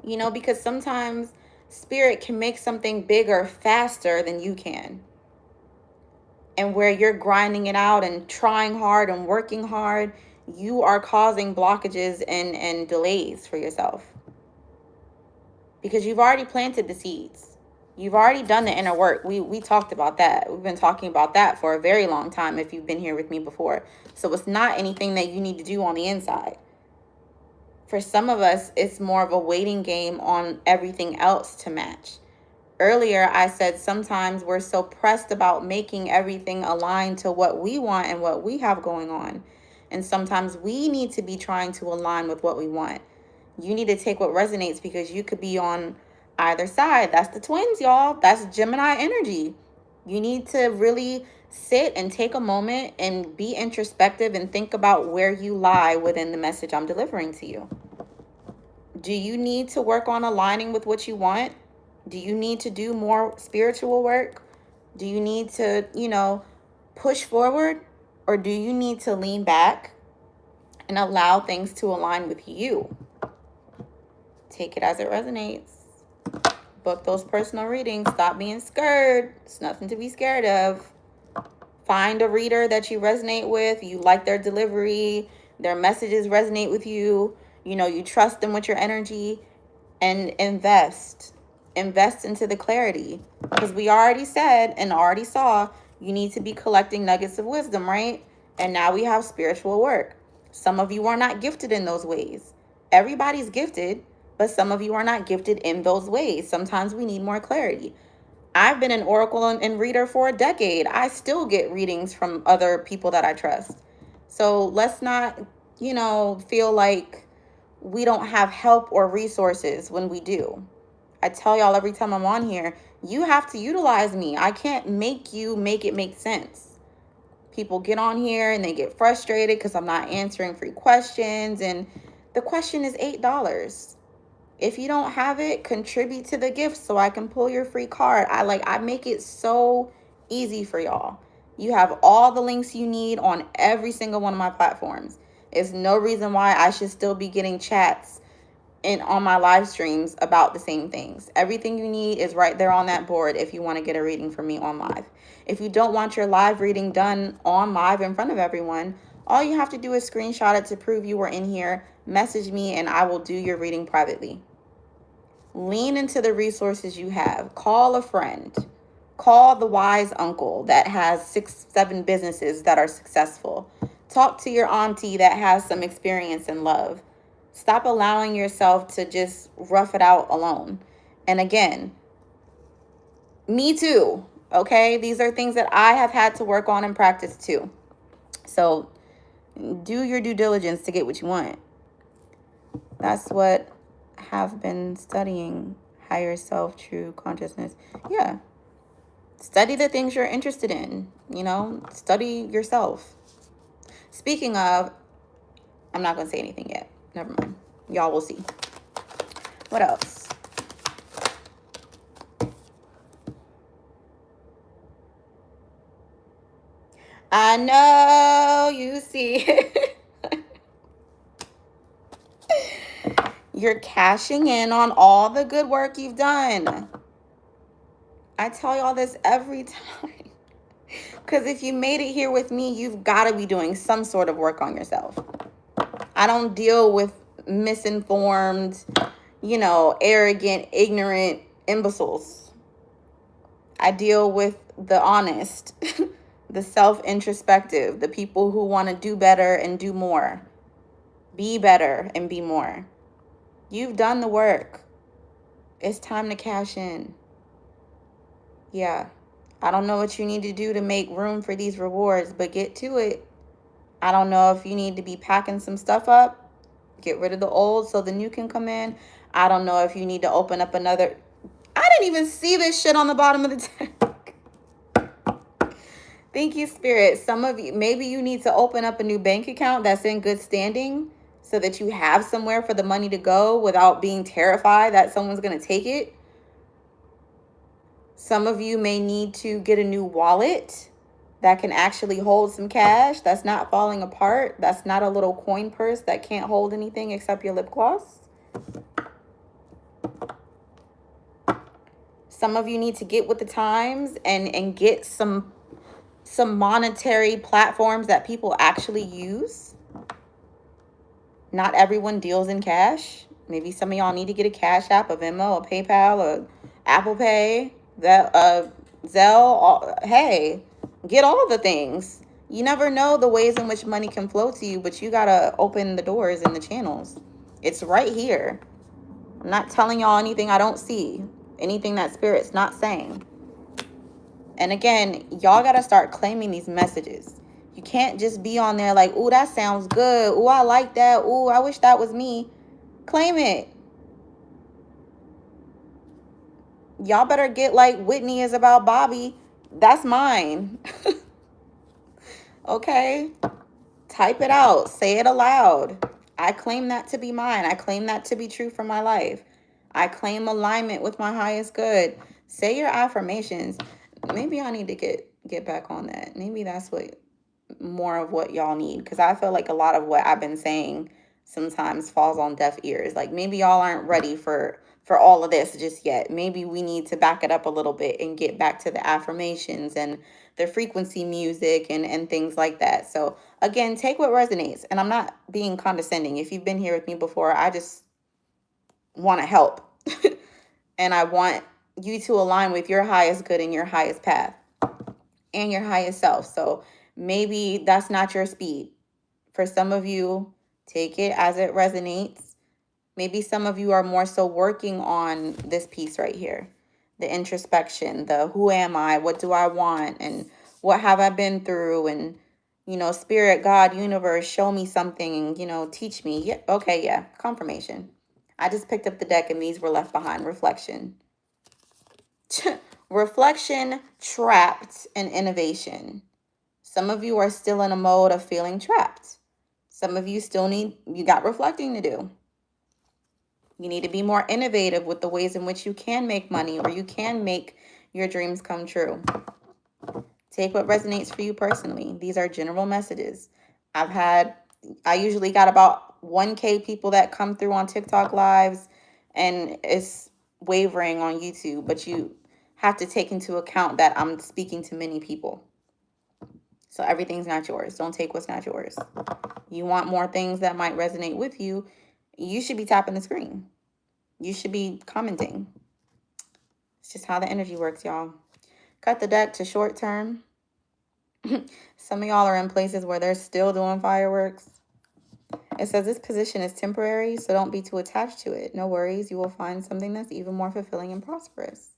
Speaker 1: Because sometimes spirit can make something bigger faster than you can. And where you're grinding it out and trying hard and working hard, you are causing blockages and delays for yourself. Because you've already planted the seeds. You've already done the inner work. We talked about that. We've been talking about that for a very long time if you've been here with me before. So it's not anything that you need to do on the inside. For some of us, it's more of a waiting game on everything else to match. Earlier, I said sometimes we're so pressed about making everything align to what we want and what we have going on. And sometimes we need to be trying to align with what we want. You need to take what resonates because you could be on either side. That's the twins, y'all. That's Gemini energy. You need to really sit and take a moment and be introspective and think about where you lie within the message I'm delivering to you. Do you need to work on aligning with what you want? Do you need to do more spiritual work? Do you need to, push forward? Or do you need to lean back and allow things to align with you? Take it as it resonates. Book those personal readings. Stop being scared. It's nothing to be scared of. Find a reader that you resonate with. You like their delivery. Their messages resonate with you. You trust them with your energy. And invest into the clarity, because we already said and already saw you need to be collecting nuggets of wisdom, right? And now we have spiritual work. Some of you are not gifted in those ways. Everybody's gifted, but some of you are not gifted in those ways. Sometimes we need more clarity. I've been an oracle and reader for a decade. I still get readings from other people that I trust. So let's not feel like we don't have help or resources when we do. I tell y'all every time I'm on here, you have to utilize me. I can't make you make it make sense. People get on here and they get frustrated because I'm not answering free questions. And the question is $8. If you don't have it, contribute to the gift so I can pull your free card. I make it so easy for y'all. You have all the links you need on every single one of my platforms. There's no reason why I should still be getting chats on my live streams about the same things. Everything you need is right there on that board if you want to get a reading from me on live. If you don't want your live reading done on live in front of everyone, all you have to do is screenshot it to prove you were in here, message me, and I will do your reading privately. Lean into the resources you have. Call a friend. Call the wise uncle that has 6-7 businesses that are successful. Talk to your auntie that has some experience and love. Stop allowing yourself to just rough it out alone. And again, me too, okay? These are things that I have had to work on and practice too. So do your due diligence to get what you want. That's what I have been studying. Higher self, true consciousness. Yeah. Study the things you're interested in. Study yourself. Speaking of, I'm not going to say anything yet. Never mind. Y'all will see. What else? I know you see. You're cashing in on all the good work you've done. I tell y'all this every time. Because if you made it here with me, you've got to be doing some sort of work on yourself. I don't deal with misinformed, arrogant, ignorant imbeciles. I deal with the honest, the self-introspective, the people who want to do better and do more. Be better and be more. You've done the work. It's time to cash in. Yeah. I don't know what you need to do to make room for these rewards, but get to it. I don't know if you need to be packing some stuff up, get rid of the old so the new can come in. I don't know if you need to open up another. I didn't even see this shit on the bottom of the deck. Thank you, Spirit. Some of you, maybe you need to open up a new bank account that's in good standing so that you have somewhere for the money to go without being terrified that someone's going to take it. Some of you may need to get a new wallet that can actually hold some cash, that's not falling apart, that's not a little coin purse that can't hold anything except your lip gloss. Some of you need to get with the times and get some monetary platforms that people actually use. Not everyone deals in cash. Maybe some of y'all need to get a Cash App, a Venmo, a PayPal, a Apple Pay. that Zelle, hey, get all the things. You never know the ways in which money can flow to you, but you gotta open the doors and the channels. It's right here. I'm not telling y'all anything I don't see, anything that spirit's not saying. And again, y'all gotta start claiming these messages. You can't just be on there like, ooh, that sounds good. Ooh, I like that. Ooh, I wish that was me. Claim it. Y'all better get like Whitney is about Bobby. That's mine. Okay? Type it out. Say it aloud. I claim that to be mine. I claim that to be true for my life. I claim alignment with my highest good. Say your affirmations. Maybe I need to get back on that. Maybe that's what more of what y'all need, because I feel like a lot of what I've been saying sometimes falls on deaf ears. Like maybe y'all aren't ready for all of this just yet. Maybe we need to back it up a little bit and get back to the affirmations and the frequency music and things like that. So again, take what resonates. And I'm not being condescending. If you've been here with me before, I just want to help. And I want you to align with your highest good and your highest path and your highest self. So maybe that's not your speed. For some of you, take it as it resonates. Maybe some of you are more so working on this piece right here, the introspection, the who am I, what do I want, and what have I been through, and spirit, God, universe, show me something, and teach me. Yeah, okay, yeah, confirmation. I just picked up the deck and these were left behind. Reflection. Reflection, trapped, and innovation. Some of you are still in a mode of feeling trapped. Some of you you got reflecting to do. You need to be more innovative with the ways in which you can make money or you can make your dreams come true. Take what resonates for you personally. These are general messages. I usually got about 1K people that come through on TikTok lives, and it's wavering on YouTube, but you have to take into account that I'm speaking to many people. So everything's not yours. Don't take what's not yours. You want more things that might resonate with you, you should be tapping the screen. You should be commenting. It's just how the energy works, y'all. Cut the deck to short term. Some of y'all are in places where they're still doing fireworks. It says this position is temporary, so don't be too attached to it. No worries, you will find something that's even more fulfilling and prosperous.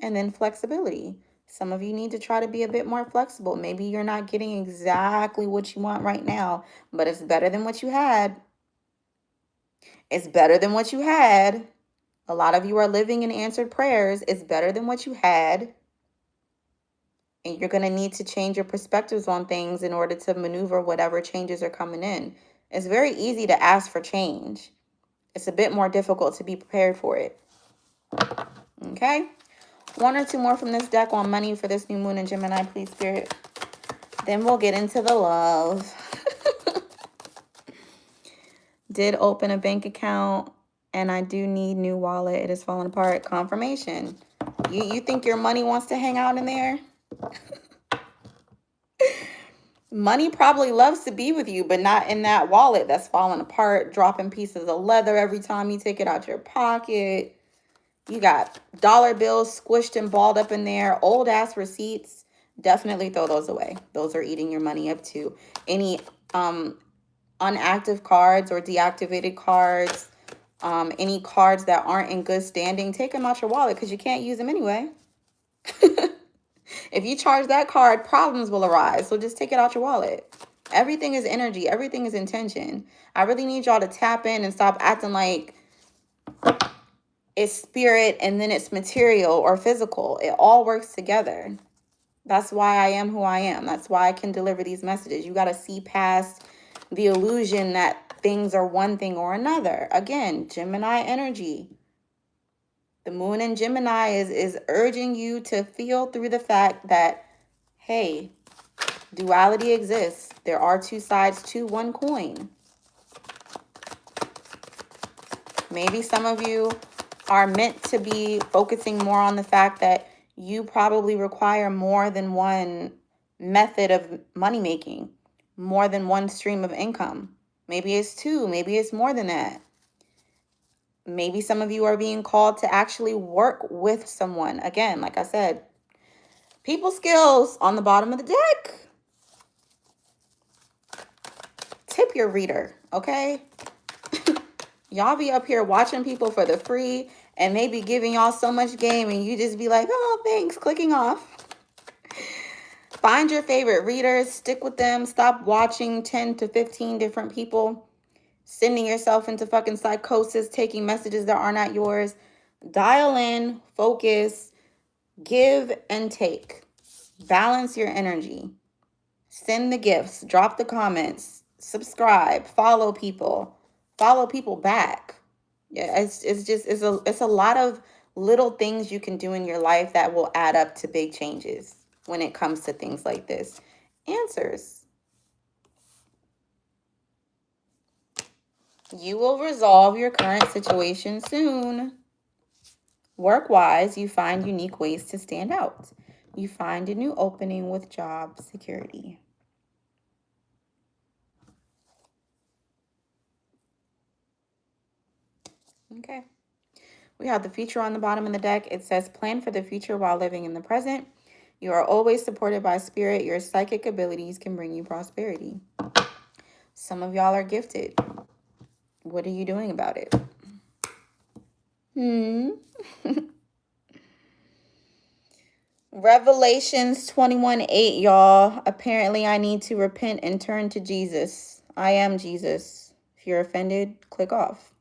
Speaker 1: And then flexibility. Some of you need to try to be a bit more flexible. Maybe you're not getting exactly what you want right now, but it's better than what you had. It's better than what you had. A lot of you are living in answered prayers. It's better than what you had. And you're going to need to change your perspectives on things in order to maneuver whatever changes are coming in. It's very easy to ask for change. It's a bit more difficult to be prepared for it. Okay? One or two more from this deck on money for this new moon in Gemini, please, Spirit. Then we'll get into the love. Did open a bank account, and I do need new wallet. It is falling apart. Confirmation. You think your money wants to hang out in there? Money probably loves to be with you, but not in that wallet that's falling apart, dropping pieces of leather every time you take it out your pocket. You got dollar bills squished and balled up in there, old ass receipts. Definitely throw those away. Those are eating your money up too. Any unactive cards or deactivated cards, any cards that aren't in good standing, take them out your wallet because you can't use them anyway. If you charge that card, problems will arise. So just take it out your wallet. Everything is energy. Everything is intention. I really need y'all to tap in and stop acting like it's spirit and then it's material or physical. It all works together. That's why I am who I am. That's why I can deliver these messages. You got to see past the illusion that things are one thing or another. Again, Gemini energy. The moon in Gemini is urging you to feel through the fact that, hey, duality exists. There are two sides to one coin. Maybe some of you are meant to be focusing more on the fact that you probably require more than one method of money making, more than one stream of income. Maybe it's two, maybe it's more than that. Maybe some of you are being called to actually work with someone. Again, like I said, people skills on the bottom of the deck. Tip your reader, okay? Y'all be up here watching people for the free and they be giving y'all so much game and you just be like, oh, thanks, clicking off. Find your favorite readers, stick with them, stop watching 10 to 15 different people, sending yourself into fucking psychosis, taking messages that are not yours. Dial in, focus, give and take. Balance your energy. Send the gifts, drop the comments, subscribe, follow people back. Yeah, it's a lot of little things you can do in your life that will add up to big changes when it comes to things like this. Answers. You will resolve your current situation soon. Work-wise, you find unique ways to stand out. You find a new opening with job security. Okay. We have the future on the bottom of the deck. It says, plan for the future while living in the present. You are always supported by spirit. Your psychic abilities can bring you prosperity. Some of y'all are gifted. What are you doing about it? Revelations 21:8, y'all. Apparently, I need to repent and turn to Jesus. I am Jesus. If you're offended, click off.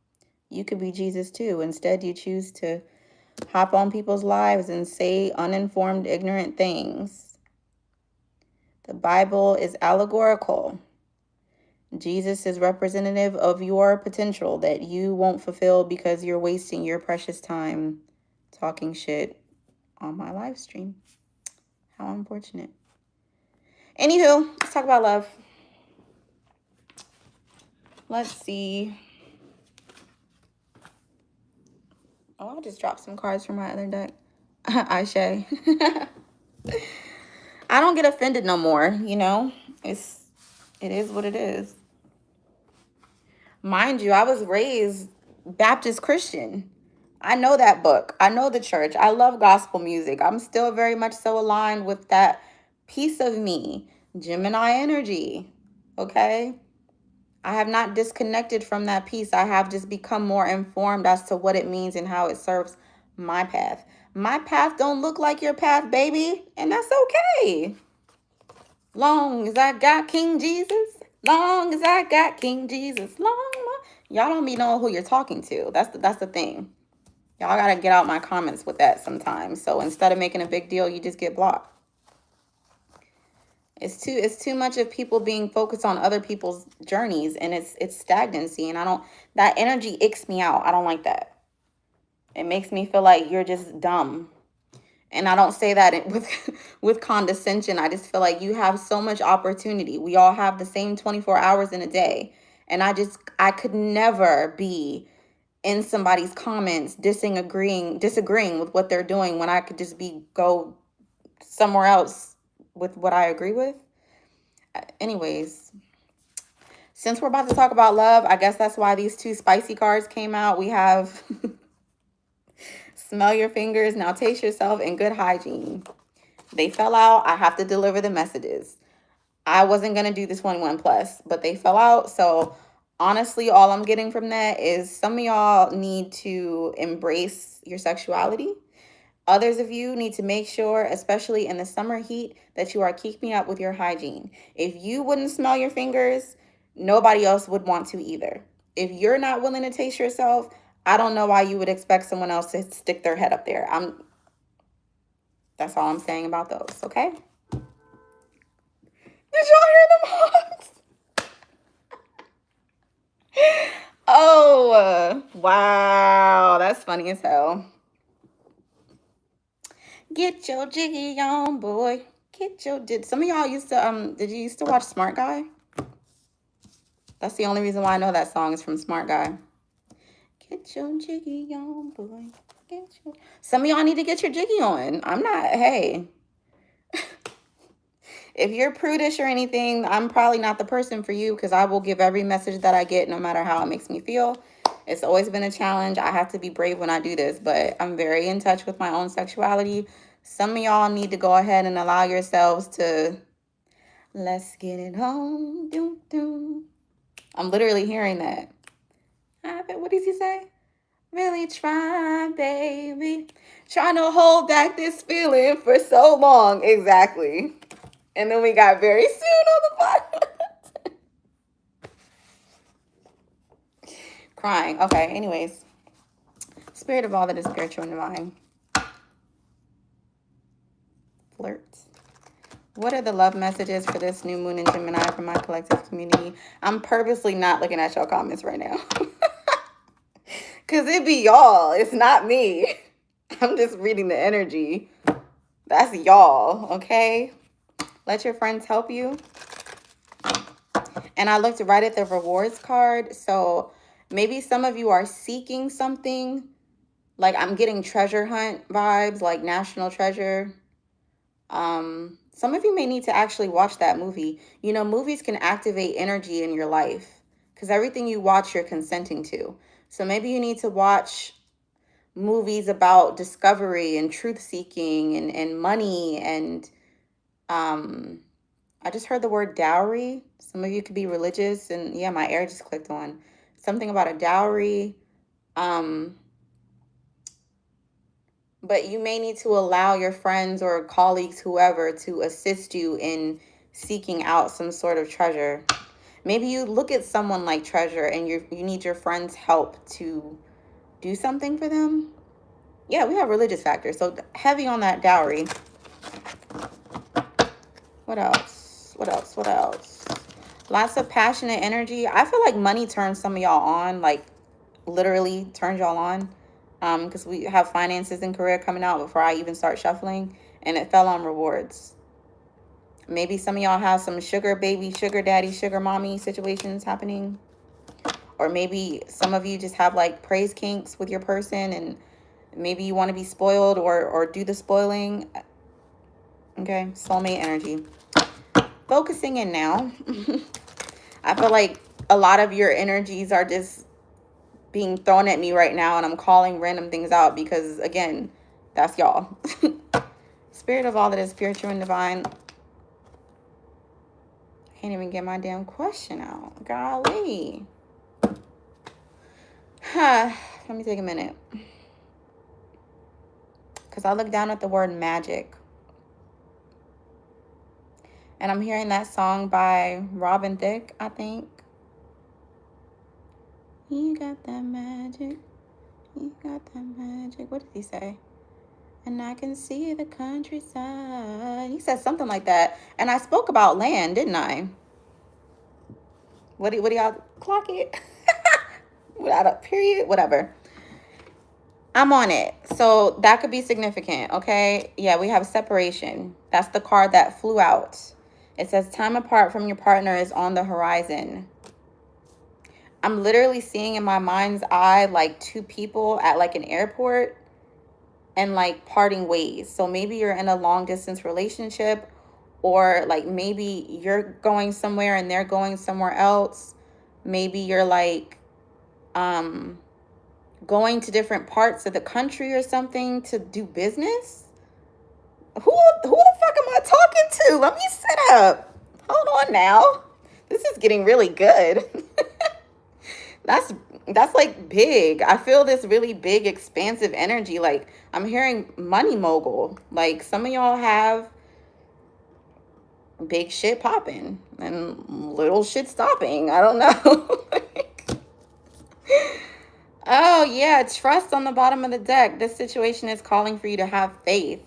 Speaker 1: You could be Jesus too. Instead, you choose to hop on people's lives and say uninformed, ignorant things. The Bible is allegorical. Jesus is representative of your potential that you won't fulfill because you're wasting your precious time talking shit on my live stream. How unfortunate. Anywho, let's talk about love. Let's see. Oh, I just dropped some cards from my other deck. Aisha. I don't get offended no more, you know? It is what it is. Mind you, I was raised Baptist Christian. I know that book. I know the church. I love gospel music. I'm still very much so aligned with that piece of me, Gemini energy. Okay? I have not disconnected from that piece. I have just become more informed as to what it means and how it serves my path. My path don't look like your path, baby, and that's okay. Long as I got King Jesus, long as I got King Jesus, y'all don't be knowing who you're talking to. That's the thing. Y'all gotta get out my comments with that sometimes. So instead of making a big deal, you just get blocked. It's too much of people being focused on other people's journeys, and it's stagnancy, and that energy icks me out. I don't like that. It makes me feel like you're just dumb. And I don't say that with condescension. I just feel like you have so much opportunity. We all have the same 24 hours in a day. And I could never be in somebody's comments disagreeing with what they're doing when I could just go somewhere else with what I agree with. Anyways, since we're about to talk about love, I guess that's why these two spicy cards came out. We have smell your fingers, now taste yourself, and good hygiene. They fell out. I have to deliver the messages. I wasn't going to do this 21 plus, but they fell out. So honestly, all I'm getting from that is some of y'all need to embrace your sexuality. Others of you need to make sure, especially in the summer heat, that you are keeping up with your hygiene. If you wouldn't smell your fingers, nobody else would want to either. If you're not willing to taste yourself, I don't know why you would expect someone else to stick their head up there. That's all I'm saying about those, okay? Did y'all hear them honks? Oh, wow. That's funny as hell. Get your jiggy on, boy. Did some of y'all did you used to watch Smart Guy? That's the only reason why I know that song is from Smart Guy. Get your jiggy on, boy. Some of y'all need to get your jiggy on. Hey. If you're prudish or anything, I'm probably not the person for you because I will give every message that I get no matter how it makes me feel. It's always been a challenge. I have to be brave when I do this, but I'm very in touch with my own sexuality. Some of y'all need to go ahead and allow yourselves to, let's get it on. Doom, doom. I'm literally hearing that. What does he say? Really try, baby. Trying to hold back this feeling for so long. Exactly. And then we got very soon on the bottom. Crying. Okay, anyways. Spirit of all that is spiritual and divine. Flirt. What are the love messages for this new moon in Gemini for my collective community? I'm purposely not looking at y'all comments right now. Because it be y'all. It's not me. I'm just reading the energy. That's y'all, okay? Let your friends help you. And I looked right at the rewards card. So maybe some of you are seeking something. Like I'm getting treasure hunt vibes, like National Treasure. Some of you may need to actually watch that movie. You know, movies can activate energy in your life because everything you watch, you're consenting to. So maybe you need to watch movies about discovery and truth seeking and money. And I just heard the word dowry. Some of you could be religious. And yeah, my air just clicked on something about a dowry. But you may need to allow your friends or colleagues, whoever, to assist you in seeking out some sort of treasure. Maybe you look at someone like treasure and you need your friends' help to do something for them. Yeah, we have religious factors, so heavy on that dowry. What else? What else? What else? Lots of passionate energy. I feel like money turns some of y'all on, like literally turns y'all on. Because we have finances and career coming out before I even start shuffling, and it fell on rewards. Maybe some of y'all have some sugar baby, sugar daddy, sugar mommy situations happening. Or maybe some of you just have like praise kinks with your person, and maybe you want to be spoiled or do the spoiling. Okay, soulmate energy. Focusing in now. I feel like a lot of your energies are just being thrown at me right now, and I'm calling random things out because, again, that's y'all. Spirit of all that is spiritual and divine. Can't even get my damn question out. Golly. Let me take a minute. Because I look down at the word magic. And I'm hearing that song by Robin Thicke, I think. You got that magic. You got that magic. What did he say? And I can see the countryside. He said something like that. And I spoke about land, didn't I? What do y'all clock it? Without a period, whatever. I'm on it. So that could be significant, okay? Yeah, we have separation. That's the card that flew out. It says time apart from your partner is on the horizon. I'm literally seeing in my mind's eye like two people at like an airport and like parting ways. So maybe you're in a long distance relationship, or like maybe you're going somewhere and they're going somewhere else. Maybe you're like going to different parts of the country or something to do business. Who the fuck am I talking to? Let me sit up. Hold on now. This is getting really good. That's like big. I feel this really big, expansive energy. Like I'm hearing money mogul. Like some of y'all have big shit popping and little shit stopping. I don't know. Oh yeah, trust on the bottom of the deck. This situation is calling for you to have faith.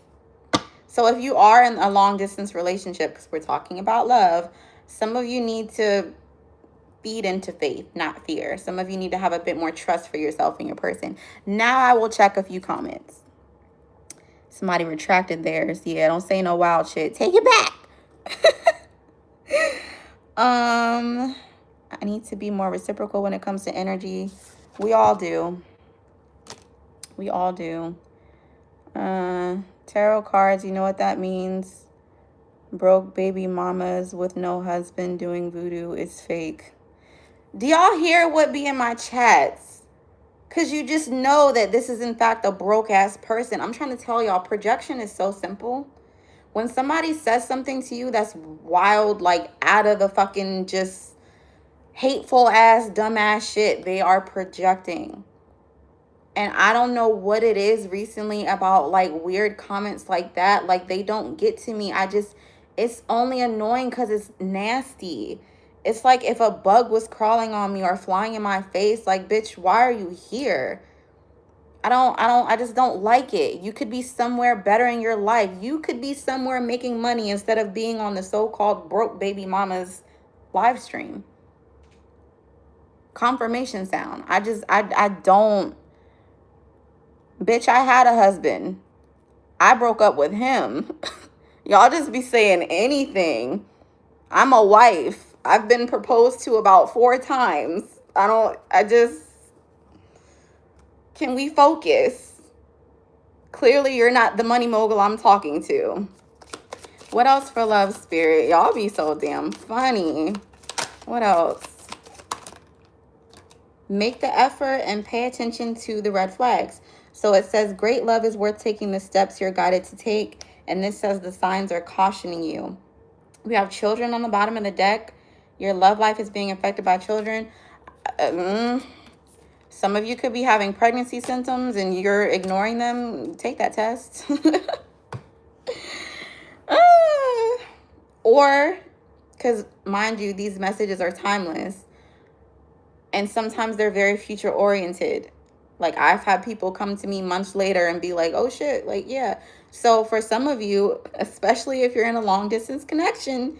Speaker 1: So if you are in a long distance relationship, because we're talking about love, some of you need to feed into faith, not fear. Some of you need to have a bit more trust for yourself and your person. Now I will check a few comments. Somebody retracted theirs. Yeah, don't say no wild shit. Take it back. I need to be more reciprocal when it comes to energy. We all do. We all do. Tarot cards, you know what that means. Broke baby mamas with no husband doing voodoo is fake. Do y'all hear what be in my chats? Because you just know that this is in fact a broke ass person. I'm trying to tell y'all, projection is so simple. When somebody says something to you that's wild, like out of the fucking just hateful ass, dumbass shit, they are projecting. And I don't know what it is recently about like weird comments like that. Like they don't get to me. It's only annoying because it's nasty. It's like if a bug was crawling on me or flying in my face, like, bitch, why are you here? I just don't like it. You could be somewhere better in your life. You could be somewhere making money instead of being on the so-called broke baby mama's live stream. Confirmation sound. I don't. Bitch, I had a husband. I broke up with him. Y'all just be saying anything. I'm a wife. I've been proposed to about 4 times. Can we focus? Clearly, you're not the money mogul I'm talking to. What else for love, spirit? Y'all be so damn funny. What else? Make the effort and pay attention to the red flags. So it says, great love is worth taking the steps you're guided to take. And this says the signs are cautioning you. We have children on the bottom of the deck. Your love life is being affected by children. Some of you could be having pregnancy symptoms and you're ignoring them. Take that test. Or, because mind you, these messages are timeless. And sometimes they're very future oriented. Like I've had people come to me months later and be like, oh shit, like, yeah. So for some of you, especially if you're in a long distance connection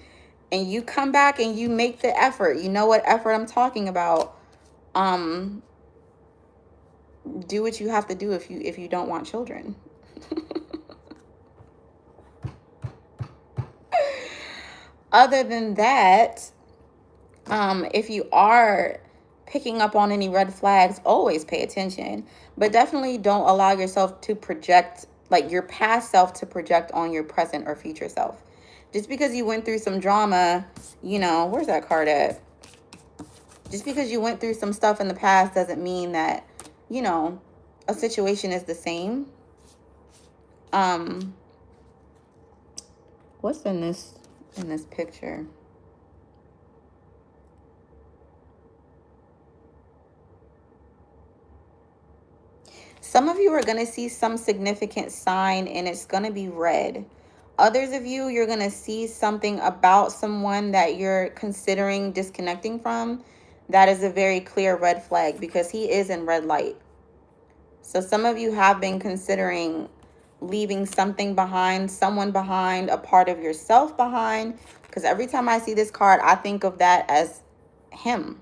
Speaker 1: and you come back and you make the effort, you know what effort I'm talking about. Do what you have to do if you don't want children. Other than that, if you are picking up on any red flags, always pay attention. But definitely don't allow yourself to project, like your past self to project on your present or future self. Just because you went through some drama, where's that card at? Just because you went through some stuff in the past doesn't mean that, a situation is the same. What's in this picture? Some of you are going to see some significant sign and it's going to be red. Others of you, you're going to see something about someone that you're considering disconnecting from. That is a very clear red flag because he is in red light. So some of you have been considering leaving something behind, someone behind, a part of yourself behind. Because every time I see this card, I think of that as him.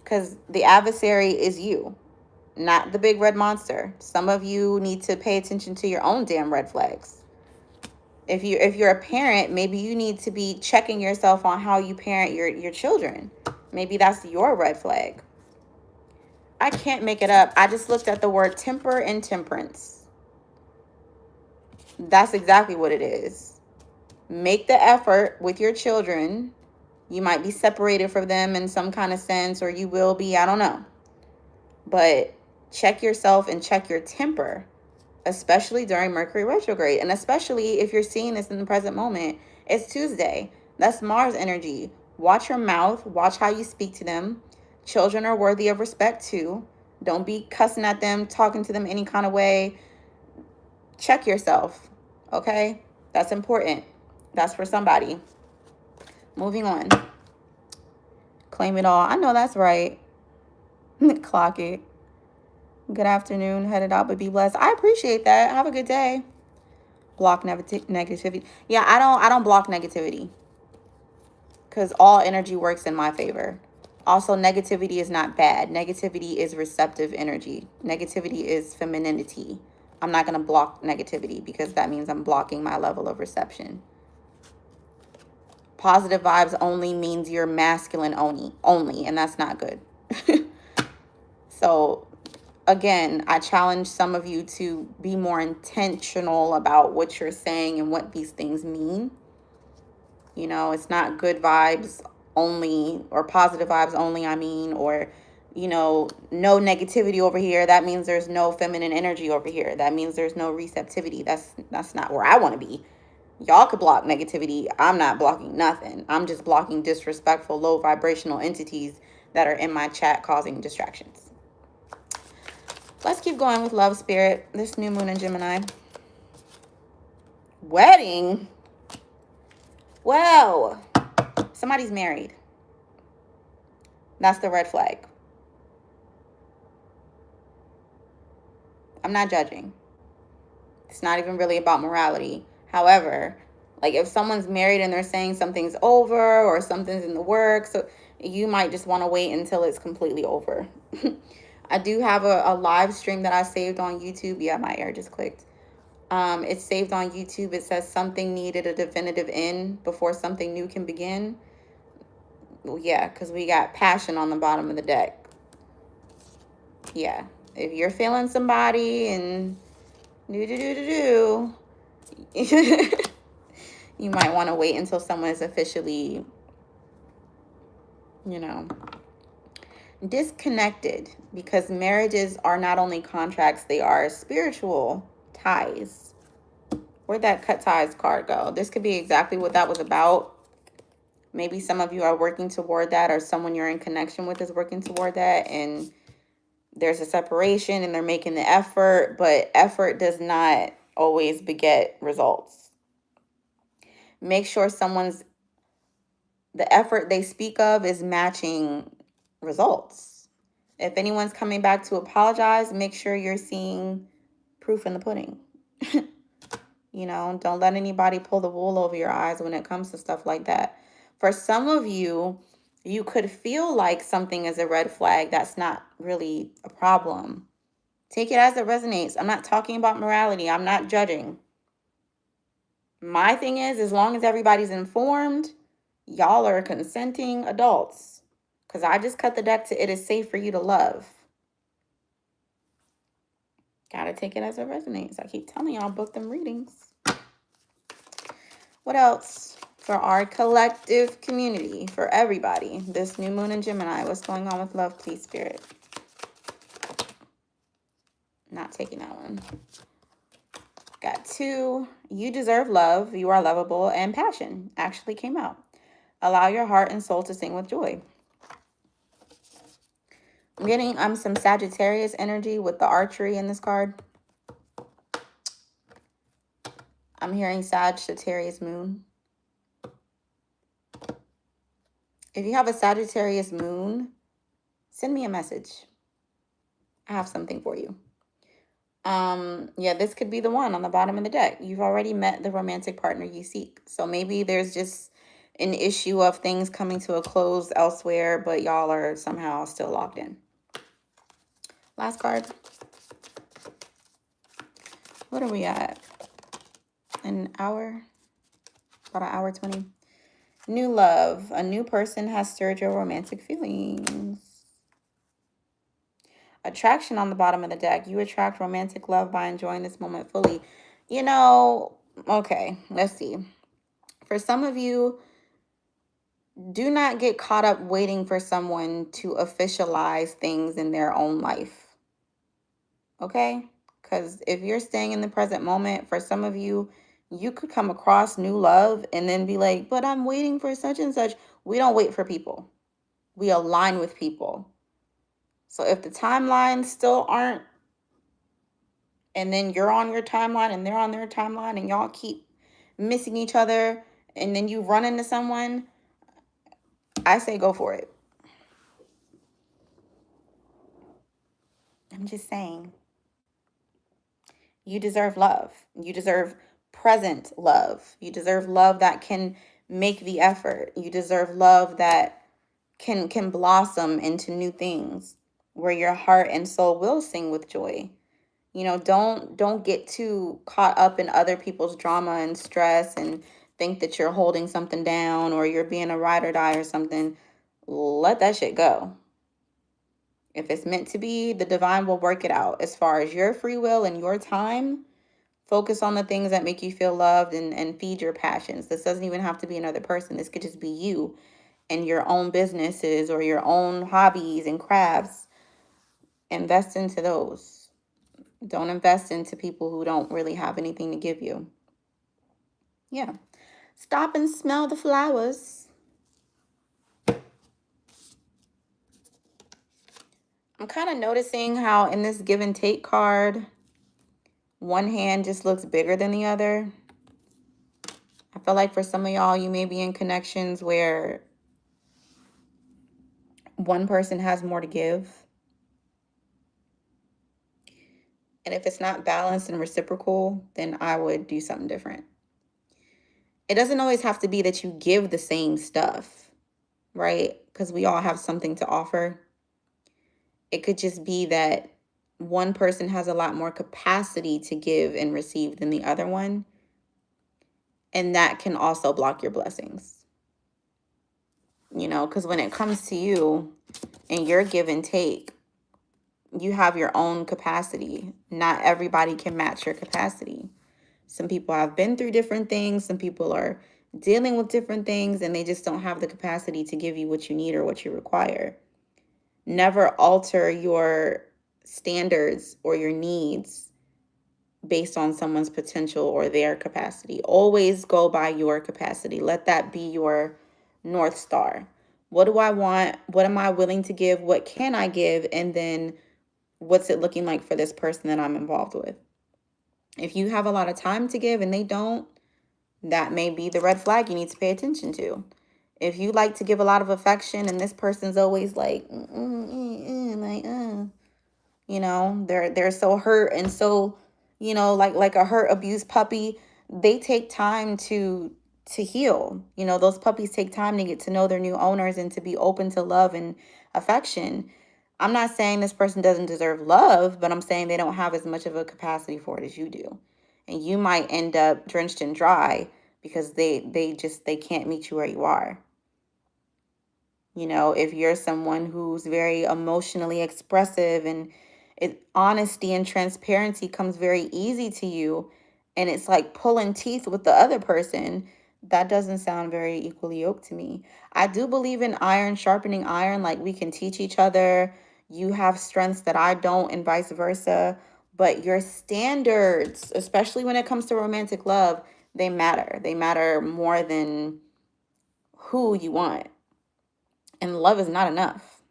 Speaker 1: Because the adversary is you, not the big red monster. Some of you need to pay attention to your own damn red flags. If you're a parent, maybe you need to be checking yourself on how you parent your children. Maybe that's your red flag. I can't make it up. I just looked at the word temper and temperance. That's exactly what it is. Make the effort with your children. You might be separated from them in some kind of sense, or you will be, I don't know. But check yourself and check your temper, especially during Mercury retrograde. And especially if you're seeing this in the present moment, it's Tuesday. That's Mars energy. Watch your mouth. Watch how you speak to them. Children are worthy of respect too. Don't be cussing at them, talking to them any kind of way. Check yourself, okay? That's important. That's for somebody. Moving on. Claim it all. I know that's right. Clock it. Good afternoon. Headed out, but be blessed. I appreciate that. Have a good day. Block negativity. Yeah, I don't block negativity because all energy works in my favor. Also, negativity is not bad. Negativity is receptive energy. Negativity is femininity. I'm not going to block negativity because that means I'm blocking my level of reception. Positive vibes only means you're masculine only, and that's not good. So, again, I challenge some of you to be more intentional about what you're saying and what these things mean. It's not good vibes only or positive vibes only, or no negativity over here. That means there's no feminine energy over here. That means there's no receptivity. That's not where I want to be. Y'all could block negativity. I'm not blocking nothing. I'm just blocking disrespectful, low vibrational entities that are in my chat causing distractions. Let's keep going with love, spirit. This new moon in Gemini. Wedding? Well, somebody's married. That's the red flag. I'm not judging. It's not even really about morality. However, like if someone's married and they're saying something's over or something's in the works, so you might just want to wait until it's completely over. I do have a live stream that I saved on YouTube. Yeah, my air just clicked. It's saved on YouTube. It says something needed a definitive end before something new can begin. Well, yeah, because we got passion on the bottom of the deck. Yeah, if you're feeling somebody and you might want to wait until someone is officially, disconnected, because marriages are not only contracts, they are spiritual ties. Where'd that cut ties card go? This could be exactly what that was about. Maybe some of you are working toward that, or someone you're in connection with is working toward that, and there's a separation and they're making the effort, but effort does not always beget results. Make sure the effort they speak of is matching results. If anyone's coming back to apologize, make sure you're seeing proof in the pudding. Don't let anybody pull the wool over your eyes when it comes to stuff like that. For some of you, you could feel like something is a red flag that's not really a problem. Take it as it resonates. I'm not talking about morality. I'm not judging. My thing is, as long as everybody's informed, y'all are consenting adults. Because I just cut the deck to it is safe for you to love. Gotta take it as it resonates. I keep telling y'all, book them readings. What else? For our collective community, for everybody, this new moon in Gemini, what's going on with love, please, spirit? Not taking that one. Got 2. You deserve love. You are lovable. And passion actually came out. Allow your heart and soul to sing with joy. I'm getting some Sagittarius energy with the archery in this card. I'm hearing Sagittarius moon. If you have a Sagittarius moon, send me a message. I have something for you. Yeah, this could be the one on the bottom of the deck. You've already met the romantic partner you seek. So maybe there's just an issue of things coming to a close elsewhere, but y'all are somehow still locked in. Last card. What are we at? An hour? About an hour 20. New love. A new person has stirred your romantic feelings. Attraction on the bottom of the deck. You attract romantic love by enjoying this moment fully. Okay, let's see. For some of you, do not get caught up waiting for someone to officialize things in their own life. Okay? Because if you're staying in the present moment, for some of you, you could come across new love and then be like, but I'm waiting for such and such. We don't wait for people. We align with people. So if the timelines still aren't, and then you're on your timeline and they're on their timeline and y'all keep missing each other, and then you run into someone, I say go for it. I'm just saying. You deserve love. You deserve present love. You deserve love that can make the effort. You deserve love that can blossom into new things, where your heart and soul will sing with joy. Don't get too caught up in other people's drama and stress and think that you're holding something down or you're being a ride or die or something. Let that shit go. If it's meant to be, the divine will work it out. As far as your free will and your time, focus on the things that make you feel loved and feed your passions. This doesn't even have to be another person. This could just be you and your own businesses or your own hobbies and crafts. Invest into those. Don't invest into people who don't really have anything to give you. Yeah. Stop and smell the flowers. I'm kind of noticing how in this give and take card, one hand just looks bigger than the other. I feel like for some of y'all, you may be in connections where one person has more to give. And if it's not balanced and reciprocal, then I would do something different. It doesn't always have to be that you give the same stuff, right? Because we all have something to offer. It could just be that one person has a lot more capacity to give and receive than the other one. And that can also block your blessings. You know, because when it comes to you and your give and take, you have your own capacity. Not everybody can match your capacity. Some people have been through different things. Some people are dealing with different things, and they just don't have the capacity to give you what you need or what you require. Never alter your standards or your needs based on someone's potential or their capacity. Always go by your capacity. Let that be your North Star. What do I want? What am I willing to give? What can I give? And then what's it looking like for this person that I'm involved with? If you have a lot of time to give and they don't, that may be the red flag you need to pay attention to. If you like to give a lot of affection and this person's always like, you know, they're so hurt and so, you know, like a hurt, abused puppy, they take time to heal. You know, those puppies take time to get to know their new owners and to be open to love and affection. I'm not saying this person doesn't deserve love, but I'm saying they don't have as much of a capacity for it as you do. And you might end up drenched and dry because they can't meet you where you are. You know, if you're someone who's very emotionally expressive and honesty and transparency comes very easy to you, and it's like pulling teeth with the other person, that doesn't sound very equally yoked to me. I do believe in iron sharpening iron, like we can teach each other. You have strengths that I don't, and vice versa. But your standards, especially when it comes to romantic love, they matter. They matter more than who you want. And love is not enough.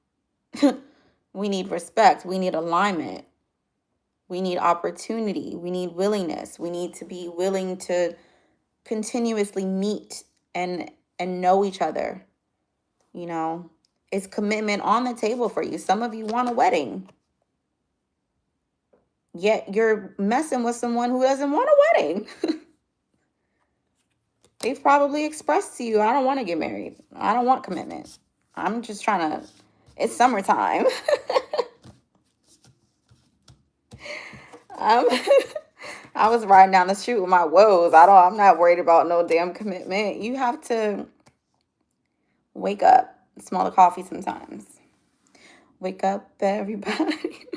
Speaker 1: We need respect. We need alignment. We need opportunity. We need willingness. We need to be willing to continuously meet and know each other. You know, it's commitment on the table for you. Some of you want a wedding, yet you're messing with someone who doesn't want a wedding. They've probably expressed to you, I don't want to get married. I don't want commitment. I'm just trying to, it's summertime. I was riding down the street with my woes. I'm not worried about no damn commitment. You have to wake up, smell the coffee sometimes. Wake up, everybody.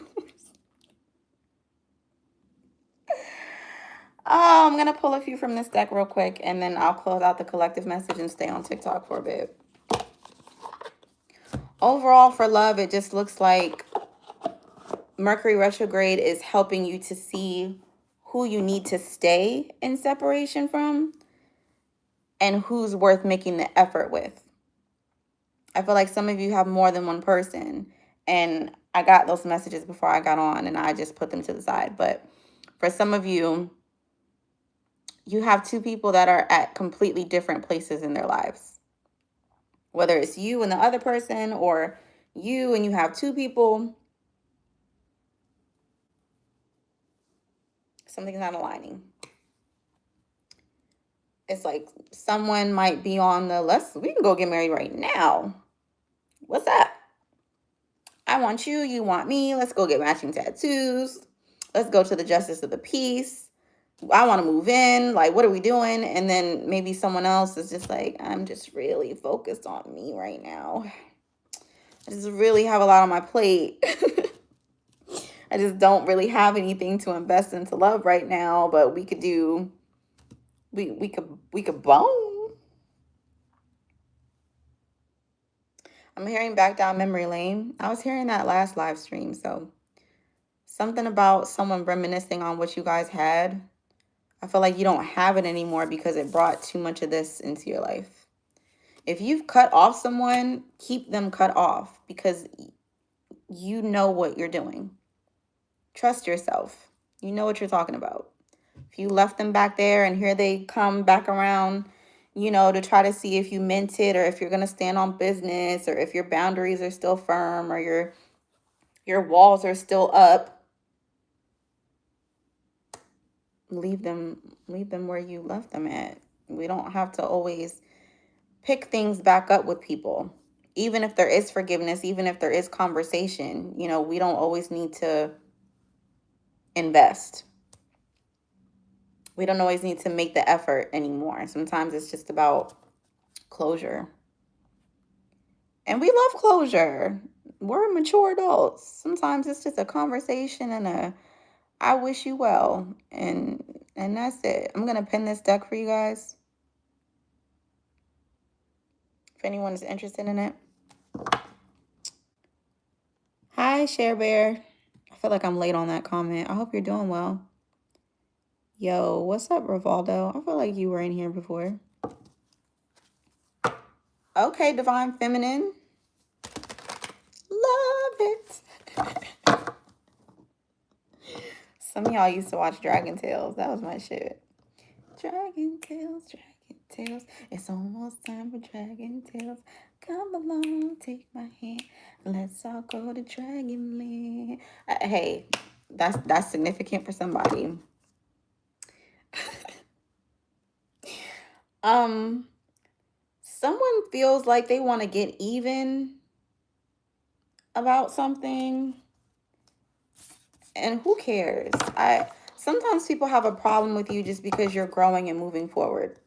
Speaker 1: Oh, I'm going to pull a few from this deck real quick, and then I'll close out the collective message and stay on TikTok for a bit. Overall, for love, it just looks like Mercury retrograde is helping you to see who you need to stay in separation from and who's worth making the effort with. I feel like some of you have more than one person, and I got those messages before I got on and I just put them to the side. But for some of you, you have two people that are at completely different places in their lives. Whether it's you and the other person or you and you have two people, something's not aligning. It's like someone might be on the we can go get married right now. What's up? I want you, you want me. Let's go get matching tattoos. Let's go to the justice of the peace. I want to move in. Like, what are we doing? And then maybe someone else is just like, I'm just really focused on me right now. I just really have a lot on my plate. I just don't really have anything to invest into love right now, but we could do, we could bone. I'm hearing back down memory lane. I was hearing that last live stream. So something about someone reminiscing on what you guys had. I feel like you don't have it anymore because it brought too much of this into your life. If you've cut off someone, keep them cut off because you know what you're doing. Trust yourself. You know what you're talking about. If you left them back there and here they come back around, to try to see if you meant it or if you're going to stand on business or if your boundaries are still firm or your walls are still up, leave them where you left them at. We don't have to always pick things back up with people. Even if there is forgiveness, even if there is conversation, we don't always need to invest. We don't always need to make the effort anymore. Sometimes it's just about closure. And we love closure. We're mature adults. Sometimes it's just a conversation and I wish you well. And that's it. I'm going to pin this deck for you guys. If anyone is interested in it. Hi, Share Bear. I feel like I'm late on that comment. I hope you're doing well. Yo, what's up, Rivaldo? I feel like you were in here before. Okay, Divine Feminine. Love it. Some of y'all used to watch Dragon Tales. That was my shit. Dragon Tales, Dragon Tales. It's almost time for Dragon Tales. Come along, take my hand. Let's all go to Dragonland. Hey, that's significant for somebody. Someone feels like they want to get even about something. And who cares? Sometimes people have a problem with you just because you're growing and moving forward.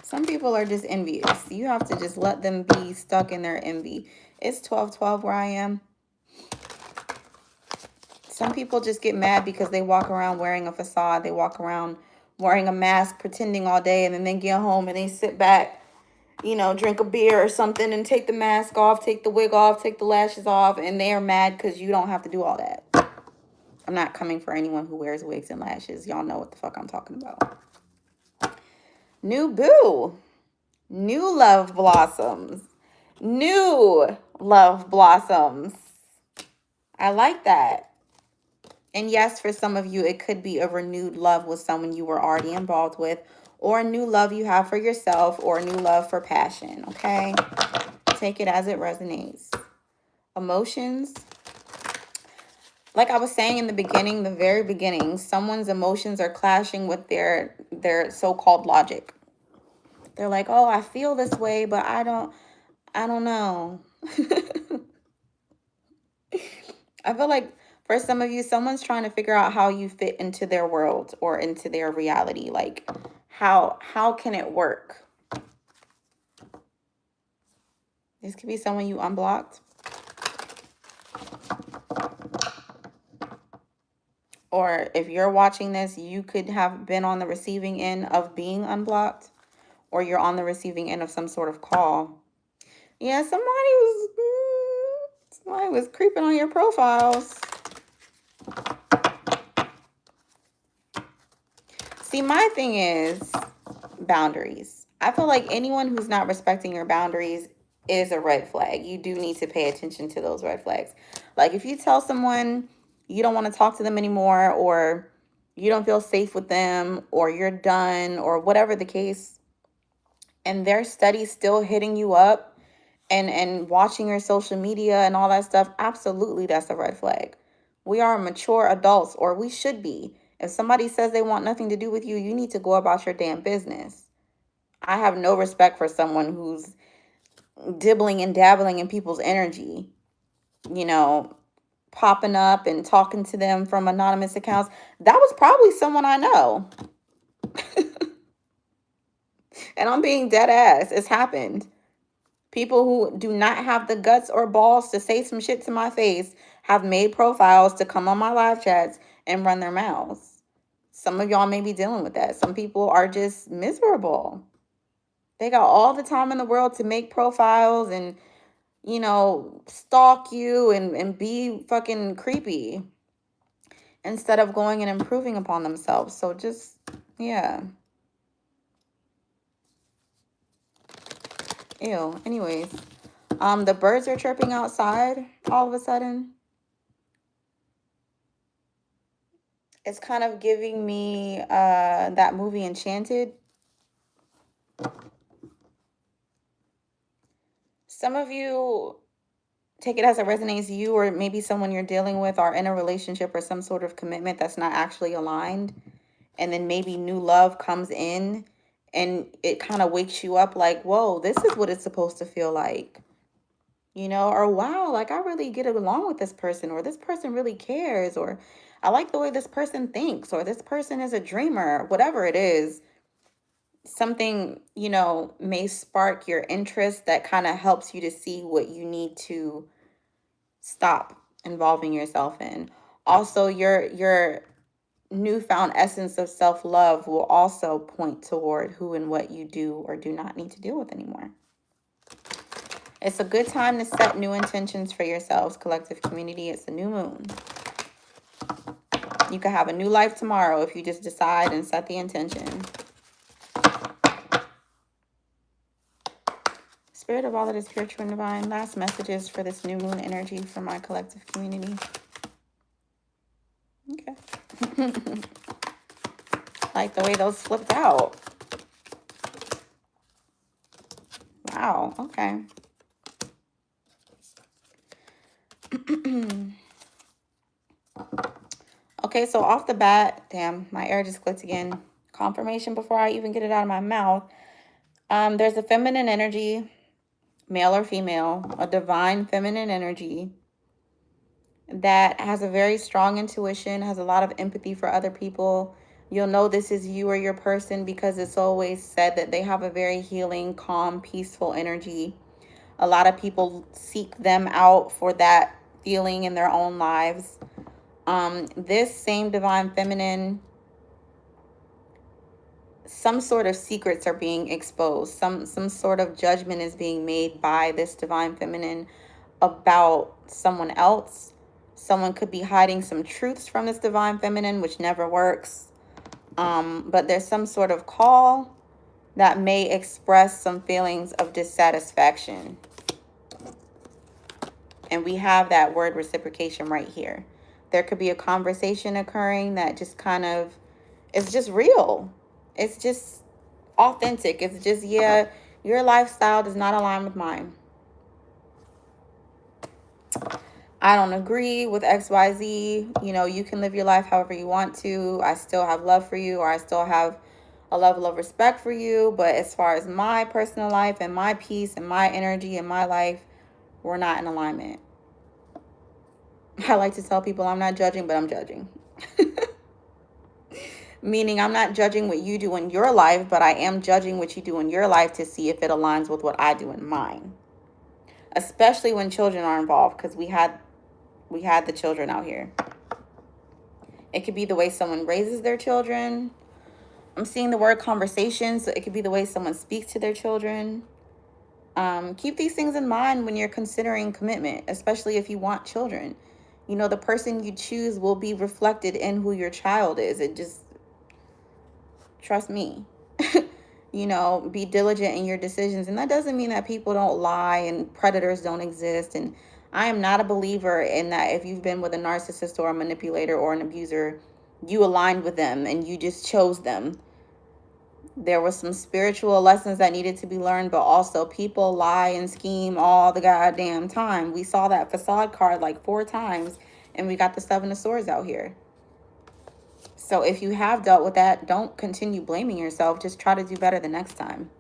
Speaker 1: Some people are just envious. You have to just let them be stuck in their envy. It's 12:12 where I am. Some people just get mad because they walk around wearing a facade. They walk around wearing a mask, pretending all day, and then they get home and they sit back, drink a beer or something and take the mask off, take the wig off, take the lashes off, and they are mad because you don't have to do all that. I'm not coming for anyone who wears wigs and lashes. Y'all know what the fuck I'm talking about. New boo. New love blossoms. New love blossoms. I like that. And yes, for some of you, it could be a renewed love with someone you were already involved with, or a new love you have for yourself, or a new love for passion, okay? Take it as it resonates. Emotions. Like I was saying in the beginning, the very beginning, someone's emotions are clashing with their so-called logic. They're like, oh, I feel this way, but I don't know. I feel like for some of you, someone's trying to figure out how you fit into their world or into their reality. Like, how can it work? This could be someone you unblocked. Or if you're watching this, you could have been on the receiving end of being unblocked, or you're on the receiving end of some sort of call. Yeah, somebody was creeping on your profiles. See, my thing is boundaries. I feel like anyone who's not respecting your boundaries is a red flag. You do need to pay attention to those red flags. Like if you tell someone you don't want to talk to them anymore, or you don't feel safe with them, or you're done, or whatever the case, and their study's still hitting you up and watching your social media and all that stuff, absolutely that's a red flag. We are mature adults, or we should be. If somebody says they want nothing to do with you, you need to go about your damn business. I have no respect for someone who's dibbling and dabbling in people's energy, popping up and talking to them from anonymous accounts. That was probably someone I know. And I'm being dead ass. It's happened. People who do not have the guts or balls to say some shit to my face have made profiles to come on my live chats and run their mouths. Some of y'all may be dealing with that. Some people are just miserable. They got all the time in the world to make profiles and, stalk you and be fucking creepy instead of going and improving upon themselves. So just, yeah. Ew. Anyways, the birds are chirping outside all of a sudden. It's kind of giving me that movie Enchanted. Some of you take it as it resonates. You or maybe someone you're dealing with are in a relationship or some sort of commitment that's not actually aligned. And then maybe new love comes in and it kind of wakes you up like, whoa, this is what it's supposed to feel like. Or wow, like I really get along with this person, or this person really cares, or I like the way this person thinks, or this person is a dreamer, whatever it is. Something, may spark your interest that kind of helps you to see what you need to stop involving yourself in. Also, your newfound essence of self-love will also point toward who and what you do or do not need to deal with anymore. It's a good time to set new intentions for yourselves, collective community. It's a new moon. You could have a new life tomorrow if you just decide and set the intention. Spirit of all that is spiritual and divine, last messages for this new moon energy for my collective community. Okay. Like the way those flipped out. Wow, okay. Okay, so off the bat, damn, my air just clicked again. Confirmation before I even get it out of my mouth. There's a feminine energy, male or female, a divine feminine energy that has a very strong intuition, has a lot of empathy for other people. You'll know this is you or your person because it's always said that they have a very healing, calm, peaceful energy. A lot of people seek them out for that feeling in their own lives. This same divine feminine, some sort of secrets are being exposed. Some sort of judgment is being made by this divine feminine about someone else. Someone could be hiding some truths from this divine feminine, which never works. But there's some sort of call that may express some feelings of dissatisfaction. And we have that word reciprocation right here. There could be a conversation occurring that just kind of, it's just real. It's just authentic. It's just, yeah, your lifestyle does not align with mine. I don't agree with XYZ. You can live your life however you want to. I still have love for you, or I still have a level of respect for you. But as far as my personal life and my peace and my energy and my life, we're not in alignment. I like to tell people I'm not judging, but I'm judging. Meaning I'm not judging what you do in your life, but I am judging what you do in your life to see if it aligns with what I do in mine. Especially when children are involved, because we had the children out here. It could be the way someone raises their children. I'm seeing the word conversation, so it could be the way someone speaks to their children. Keep these things in mind when you're considering commitment, especially if you want children. The person you choose will be reflected in who your child is. It just, trust me. Be diligent in your decisions. And that doesn't mean that people don't lie and predators don't exist. And I am not a believer in that if you've been with a narcissist or a manipulator or an abuser, you aligned with them and you just chose them. There were some spiritual lessons that needed to be learned, but also people lie and scheme all the goddamn time. We saw that facade card like 4 times, and we got the 7 of Swords out here. So if you have dealt with that, don't continue blaming yourself. Just try to do better the next time.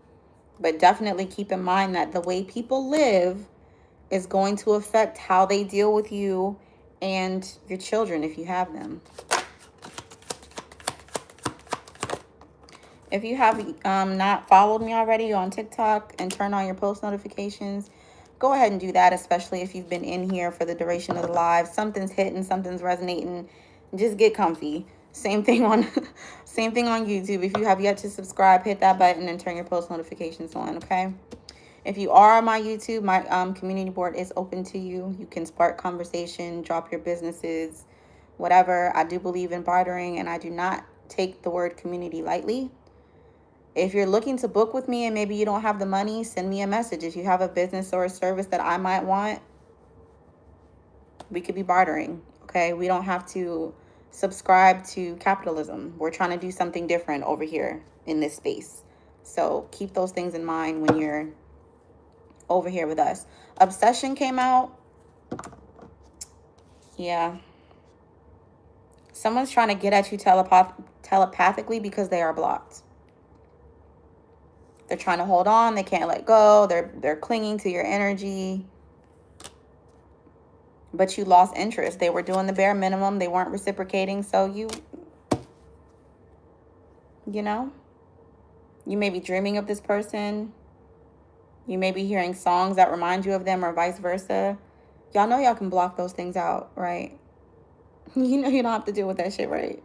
Speaker 1: But definitely keep in mind that the way people live is going to affect how they deal with you and your children if you have them. If you have not followed me already on TikTok and turn on your post notifications, go ahead and do that, especially if you've been in here for the duration of the live. Something's hitting, something's resonating. Just get comfy. Same thing on Same thing on YouTube. If you have yet to subscribe, hit that button and turn your post notifications on, okay? If you are on my YouTube, my community board is open to you. You can spark conversation, drop your businesses, whatever. I do believe in bartering, and I do not take the word community lightly. If you're looking to book with me and maybe you don't have the money, send me a message. If you have a business or a service that I might want, we could be bartering, okay? We don't have to subscribe to capitalism. We're trying to do something different over here in this space. So keep those things in mind when you're over here with us. Obsession came out. Yeah. Someone's trying to get at you telepathically because they are blocked. They're trying to hold on. They can't let go. They're clinging to your energy. But you lost interest. They were doing the bare minimum. They weren't reciprocating. So you know, you may be dreaming of this person. You may be hearing songs that remind you of them or vice versa. Y'all know y'all can block those things out, right? You know you don't have to deal with that shit, right?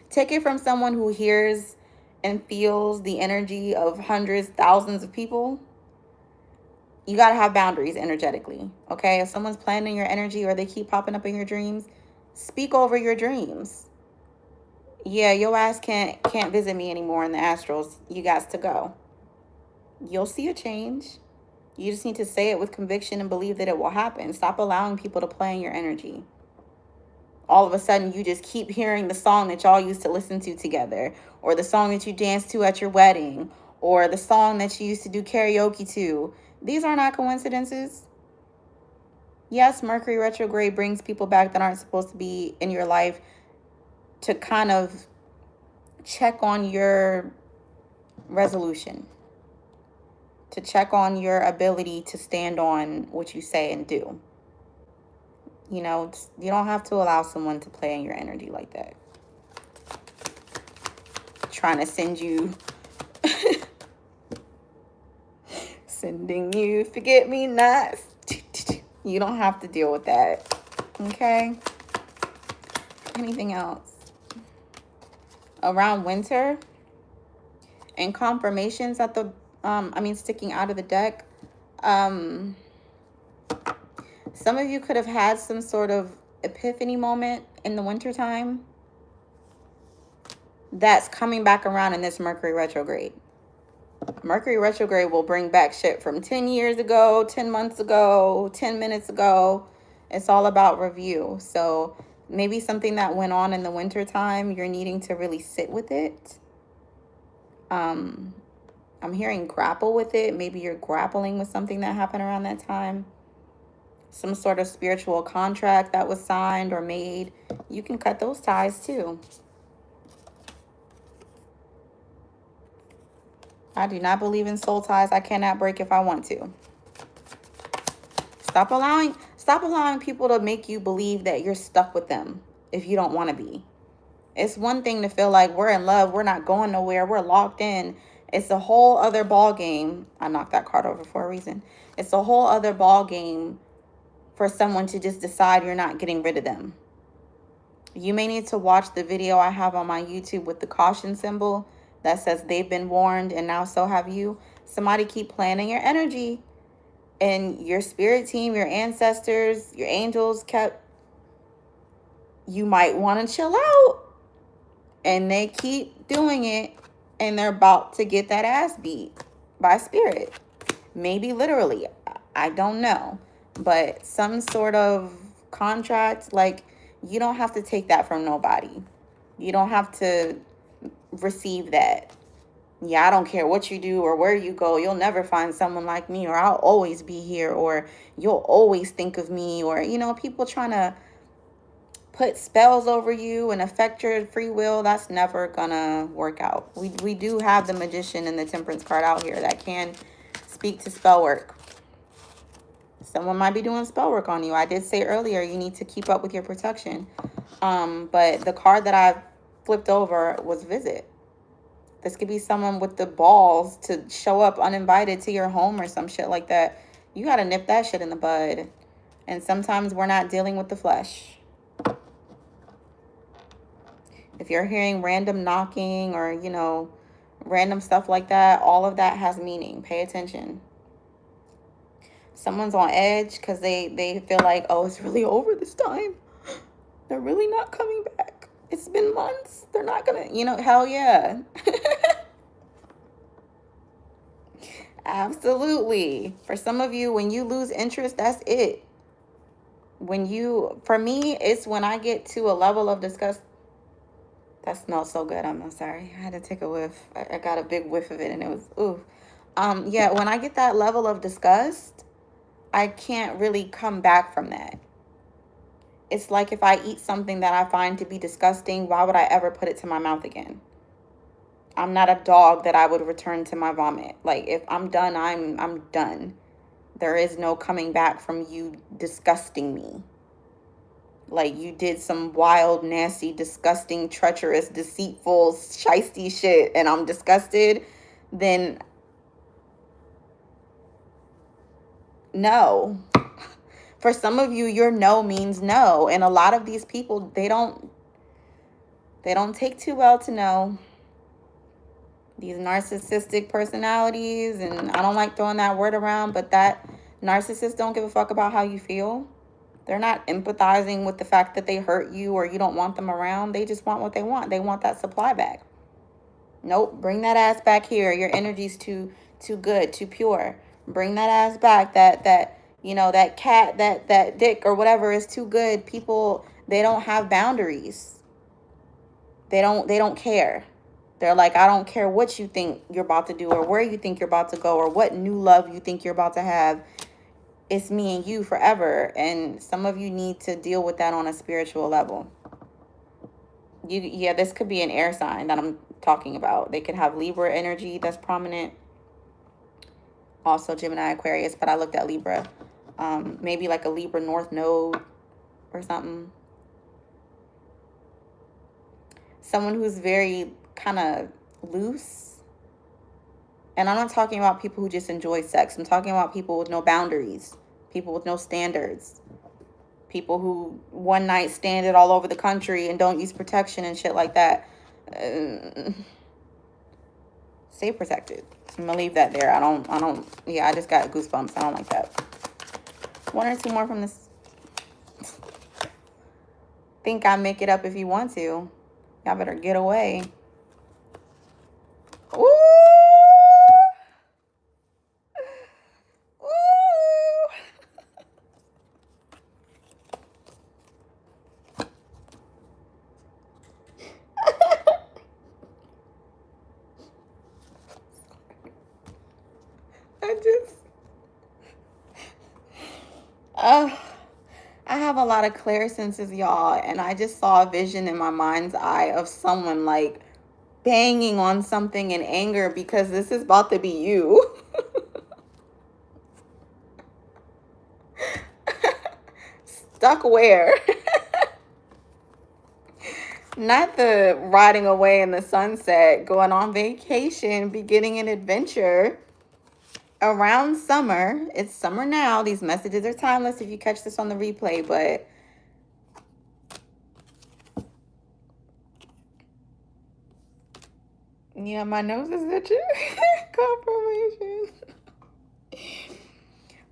Speaker 1: Take it from someone who hears and feels the energy of hundreds, thousands of people. You got to have boundaries energetically, okay? If someone's planning your energy or they keep popping up in your dreams, speak over your dreams. Yeah, your ass can't visit me anymore in the astrals. You got to go. You'll see a change. You just need to say it with conviction and believe that it will happen. Stop allowing people to play in your energy. All of a sudden, you just keep hearing the song that y'all used to listen to together, or the song that you danced to at your wedding, or the song that you used to do karaoke to. These are not coincidences. Yes, Mercury retrograde brings people back that aren't supposed to be in your life to kind of check on your resolution, to check on your ability to stand on what you say and do. You know, you don't have to allow someone to play in your energy like that. Trying to send you, sending you forget me nots. You don't have to deal with that. Okay? Anything else? Around winter and confirmations at the, sticking out of the deck. Some of you could have had some sort of epiphany moment in the wintertime that's coming back around in this Mercury retrograde. Mercury retrograde will bring back shit from 10 years ago, 10 months ago, 10 minutes ago. It's all about review. So maybe something that went on in the wintertime, you're needing to really sit with it. I'm hearing grapple with it. Maybe you're grappling with something that happened around that time. Some sort of spiritual contract that was signed or made. You can cut those ties too. I do not believe in soul ties. I cannot break if I want to. Stop allowing people to make you believe that you're stuck with them if you don't want to be. It's one thing to feel like we're in love, we're not going nowhere, we're locked in. It's a whole other ball game. I knocked that card over for a reason. It's a whole other ball game for someone to just decide you're not getting rid of them. You may need to watch the video I have on my YouTube with the caution symbol that says they've been warned and now so have you. Somebody keep planning your energy, and your spirit team, your ancestors, your angels kept, you might want to chill out, and they keep doing it, and they're about to get that ass beat by spirit. Maybe literally, I don't know, but some sort of contract, like, you don't have to take that from nobody. You don't have to receive that. Yeah, I don't care what you do or where you go, you'll never find someone like me, or I'll always be here, or you'll always think of me, or, people trying to put spells over you and affect your free will. That's never gonna work out. We do have the Magician and the Temperance card out here that can speak to spell work. Someone might be doing spell work on you. I did say earlier you need to keep up with your protection. But the card that I flipped over was Visit. This could be someone with the balls to show up uninvited to your home or some shit like that. You got to nip that shit in the bud. And sometimes we're not dealing with the flesh. If you're hearing random knocking or, random stuff like that, all of that has meaning. Pay attention. Someone's on edge because they feel like, oh, it's really over this time. They're really not coming back. It's been months. They're not gonna, hell yeah. Absolutely. For some of you, when you lose interest, that's it. For me, it's when I get to a level of disgust. That smells so good. I'm sorry. I had to take a whiff. I got a big whiff of it and it was, ooh. Yeah, when I get that level of disgust, I can't really come back from that. It's like if I eat something that I find to be disgusting, why would I ever put it to my mouth again? I'm not a dog that I would return to my vomit. Like, if I'm done, I'm done. There is no coming back from you disgusting me. Like, you did some wild, nasty, disgusting, treacherous, deceitful, shisty shit, and I'm disgusted, then no. For some of you, your no means no. And a lot of these people, they don't take too well to no. These narcissistic personalities, and I don't like throwing that word around, but that narcissists don't give a fuck about how you feel. They're not empathizing with the fact that they hurt you or you don't want them around. They just want what they want. They want that supply back. Nope, bring that ass back here. Your energy's too good, too pure. Bring that ass back. That that cat, that dick or whatever is too good. People, they don't have boundaries. They don't care. They're like, I don't care what you think you're about to do or where you think you're about to go or what new love you think you're about to have. It's me and you forever. And some of you need to deal with that on a spiritual level. This could be an air sign that I'm talking about. They could have Libra energy that's prominent. Also Gemini, Aquarius, but I looked at Libra. Maybe like a Libra North Node or something. Someone who's very kind of loose. And I'm not talking about people who just enjoy sex. I'm talking about people with no boundaries, people with no standards, people who one night stand it all over the country and don't use protection and shit like that. Stay protected. I'm gonna leave that there. I just got goosebumps. I don't like that. One or two more from this. Think I make it up if you want to. Y'all better get away. Ooh. Ooh. I have a lot of clairsenses, y'all, and I just saw a vision in my mind's eye of someone like banging on something in anger because this is about to be you. Stuck where? Not the riding away in the sunset, going on vacation, beginning an adventure around summer. It's summer now. These messages are timeless if you catch this on the replay, but yeah, my nose is itching. Confirmation.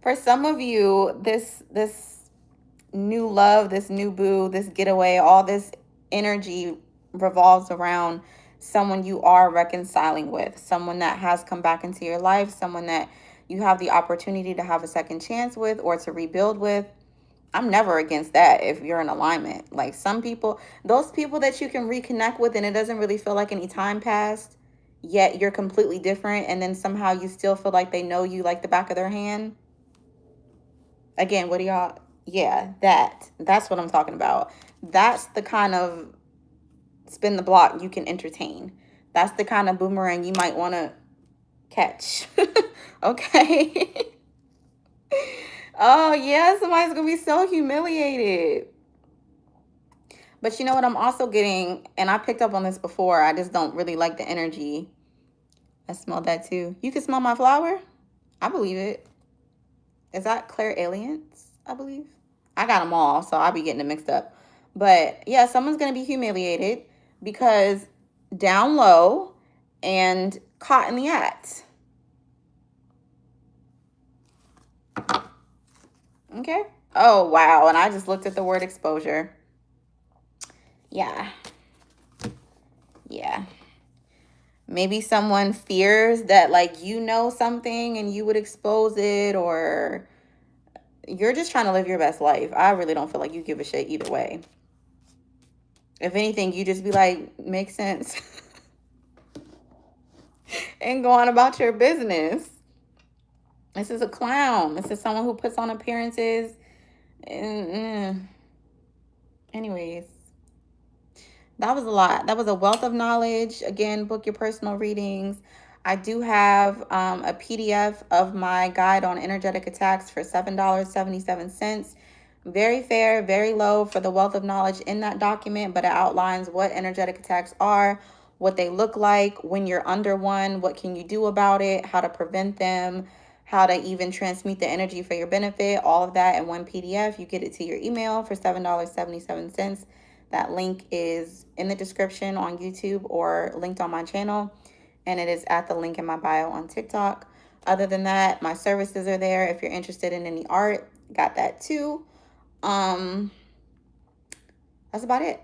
Speaker 1: For some of you, this new love, this new boo, this getaway, all this energy revolves around someone you are reconciling with, someone that has come back into your life, someone that you have the opportunity to have a second chance with or to rebuild with. I'm never against that if you're in alignment. Like some people, those people that you can reconnect with and it doesn't really feel like any time passed, yet you're completely different, and then somehow you still feel like they know you like the back of their hand. Again, what do y'all... Yeah, that's what I'm talking about. That's the kind of spin the block you can entertain. That's the kind of boomerang you might want to catch. Okay. Oh, yeah, somebody's going to be so humiliated. But you know what I'm also getting, and I picked up on this before, I just don't really like the energy. I smelled that too. You can smell my flower? I believe it. Is that Claire Aliens, I believe? I got them all, so I'll be getting it mixed up. But yeah, someone's going to be humiliated. because down low and caught in the act. Okay. Oh, wow. And I just looked at the word exposure. Yeah. Yeah. Maybe someone fears that, like, you know something and you would expose it, or you're just trying to live your best life. I really don't feel like you give a shit either way. If anything, you just be like, makes sense. And go on about your business. This is a clown. This is someone who puts on appearances. Anyways, that was a lot. That was a wealth of knowledge. Again, book your personal readings. I do have a PDF of my guide on energetic attacks for $7.77. Very fair, very low for the wealth of knowledge in that document, but it outlines what energetic attacks are, what they look like, when you're under one, what can you do about it, how to prevent them, how to even transmute the energy for your benefit, all of that in one PDF. You get it to your email for $7.77. That link is in the description on YouTube or linked on my channel, and it is at the link in my bio on TikTok. Other than that, my services are there. If you're interested in any art, got that too. That's about it.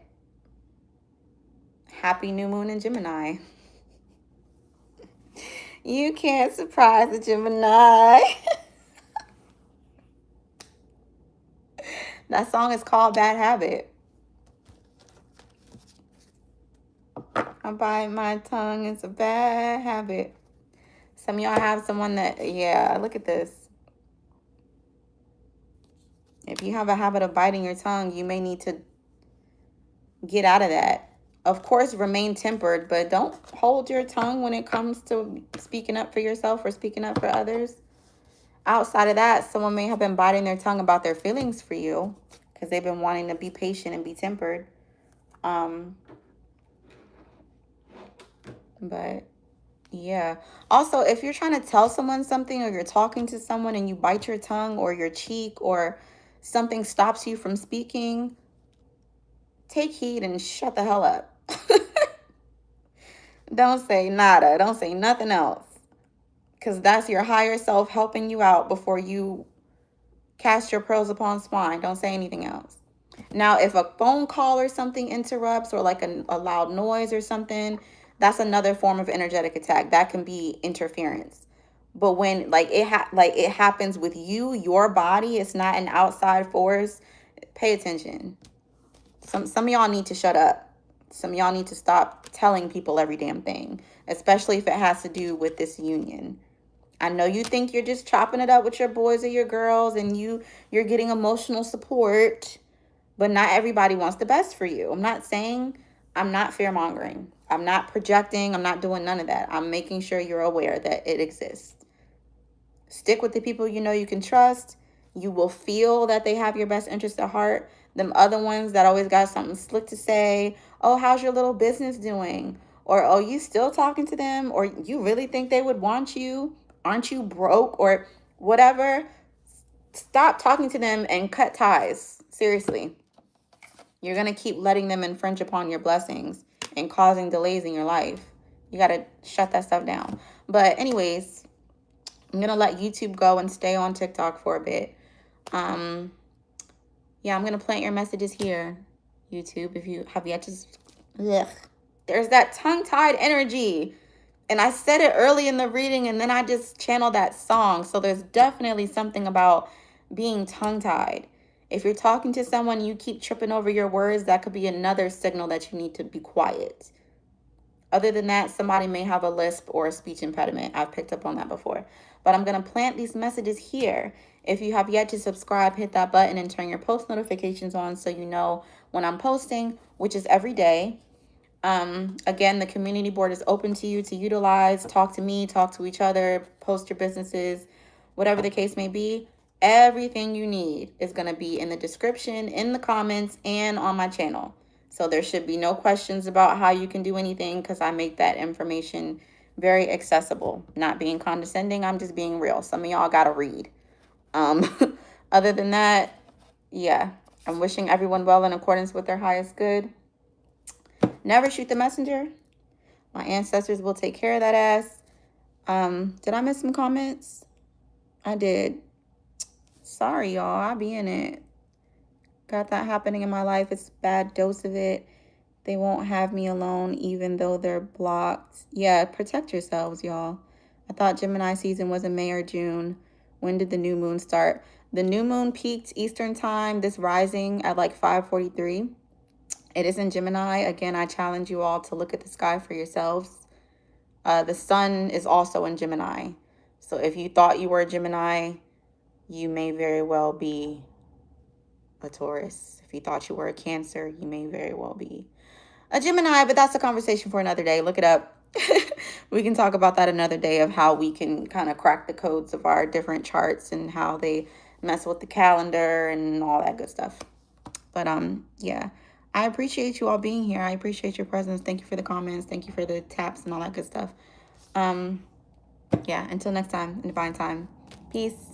Speaker 1: Happy new moon in Gemini. You can't surprise a Gemini. That song is called Bad Habit. I bite my tongue. It's a bad habit. Some of y'all have someone that, yeah, look at this. If you have a habit of biting your tongue, you may need to get out of that. Of course, remain tempered, but don't hold your tongue when it comes to speaking up for yourself or speaking up for others. Outside of that, someone may have been biting their tongue about their feelings for you because they've been wanting to be patient and be tempered. But yeah. Also, if you're trying to tell someone something, or you're talking to someone and you bite your tongue or your cheek, or something stops you from speaking, take heed and shut the hell up. Don't say nada. Don't say nothing else. Because that's your higher self helping you out before you cast your pearls upon swine. Don't say anything else. Now, if a phone call or something interrupts, or like a loud noise or something, that's another form of energetic attack. That can be interference. But when it happens with you, your body, it's not an outside force, pay attention. Some of y'all need to shut up. Some of y'all need to stop telling people every damn thing, especially if it has to do with this union. I know you think you're just chopping it up with your boys or your girls and you're getting emotional support, but not everybody wants the best for you. I'm not saying, I'm not fear-mongering. I'm not projecting. I'm not doing none of that. I'm making sure you're aware that it exists. Stick with the people you know you can trust. You will feel that they have your best interest at heart. Them other ones that always got something slick to say. Oh, how's your little business doing? Or, oh, you still talking to them? Or you really think they would want you? Aren't you broke? Or whatever. Stop talking to them and cut ties. Seriously. You're going to keep letting them infringe upon your blessings and causing delays in your life. You got to shut that stuff down. But anyways, I'm going to let YouTube go and stay on TikTok for a bit. Yeah, I'm going to plant your messages here, YouTube, if you have yet to. Ugh. There's that tongue-tied energy. And I said it early in the reading, and then I just channeled that song. So there's definitely something about being tongue-tied. If you're talking to someone, you keep tripping over your words, that could be another signal that you need to be quiet. Other than that, somebody may have a lisp or a speech impediment. I've picked up on that before. But I'm going to plant these messages here. If you have yet to subscribe, hit that button and turn your post notifications on so you know when I'm posting, which is every day. Again, the community board is open to you to utilize. Talk to me, talk to each other, post your businesses, whatever the case may be. Everything you need is going to be in the description, in the comments, and on my channel. So there should be no questions about how you can do anything, because I make that information very accessible. Not being condescending, I'm just being real. Some of y'all got to read. Other than that, yeah, I'm wishing everyone well in accordance with their highest good. Never shoot the messenger. My ancestors will take care of that ass. Did I miss some comments? I did. Sorry, y'all. I be in it. Got that happening in my life. It's a bad dose of it. They won't have me alone even though they're blocked. Yeah, protect yourselves, y'all. I thought Gemini season was in May or June. When did the new moon start? The new moon peaked Eastern time this rising at like 5:43. It is in Gemini. Again, I challenge you all to look at the sky for yourselves. The sun is also in Gemini. So if you thought you were a Gemini, you may very well be a Taurus. If you thought you were a Cancer, you may very well be a Gemini, but that's a conversation for another day. Look it up. We can talk about that another day of how we can kind of crack the codes of our different charts and how they mess with the calendar and all that good stuff. But yeah, I appreciate you all being here. I appreciate your presence. Thank you for the comments. Thank you for the taps and all that good stuff. Yeah, until next time in divine time. Peace.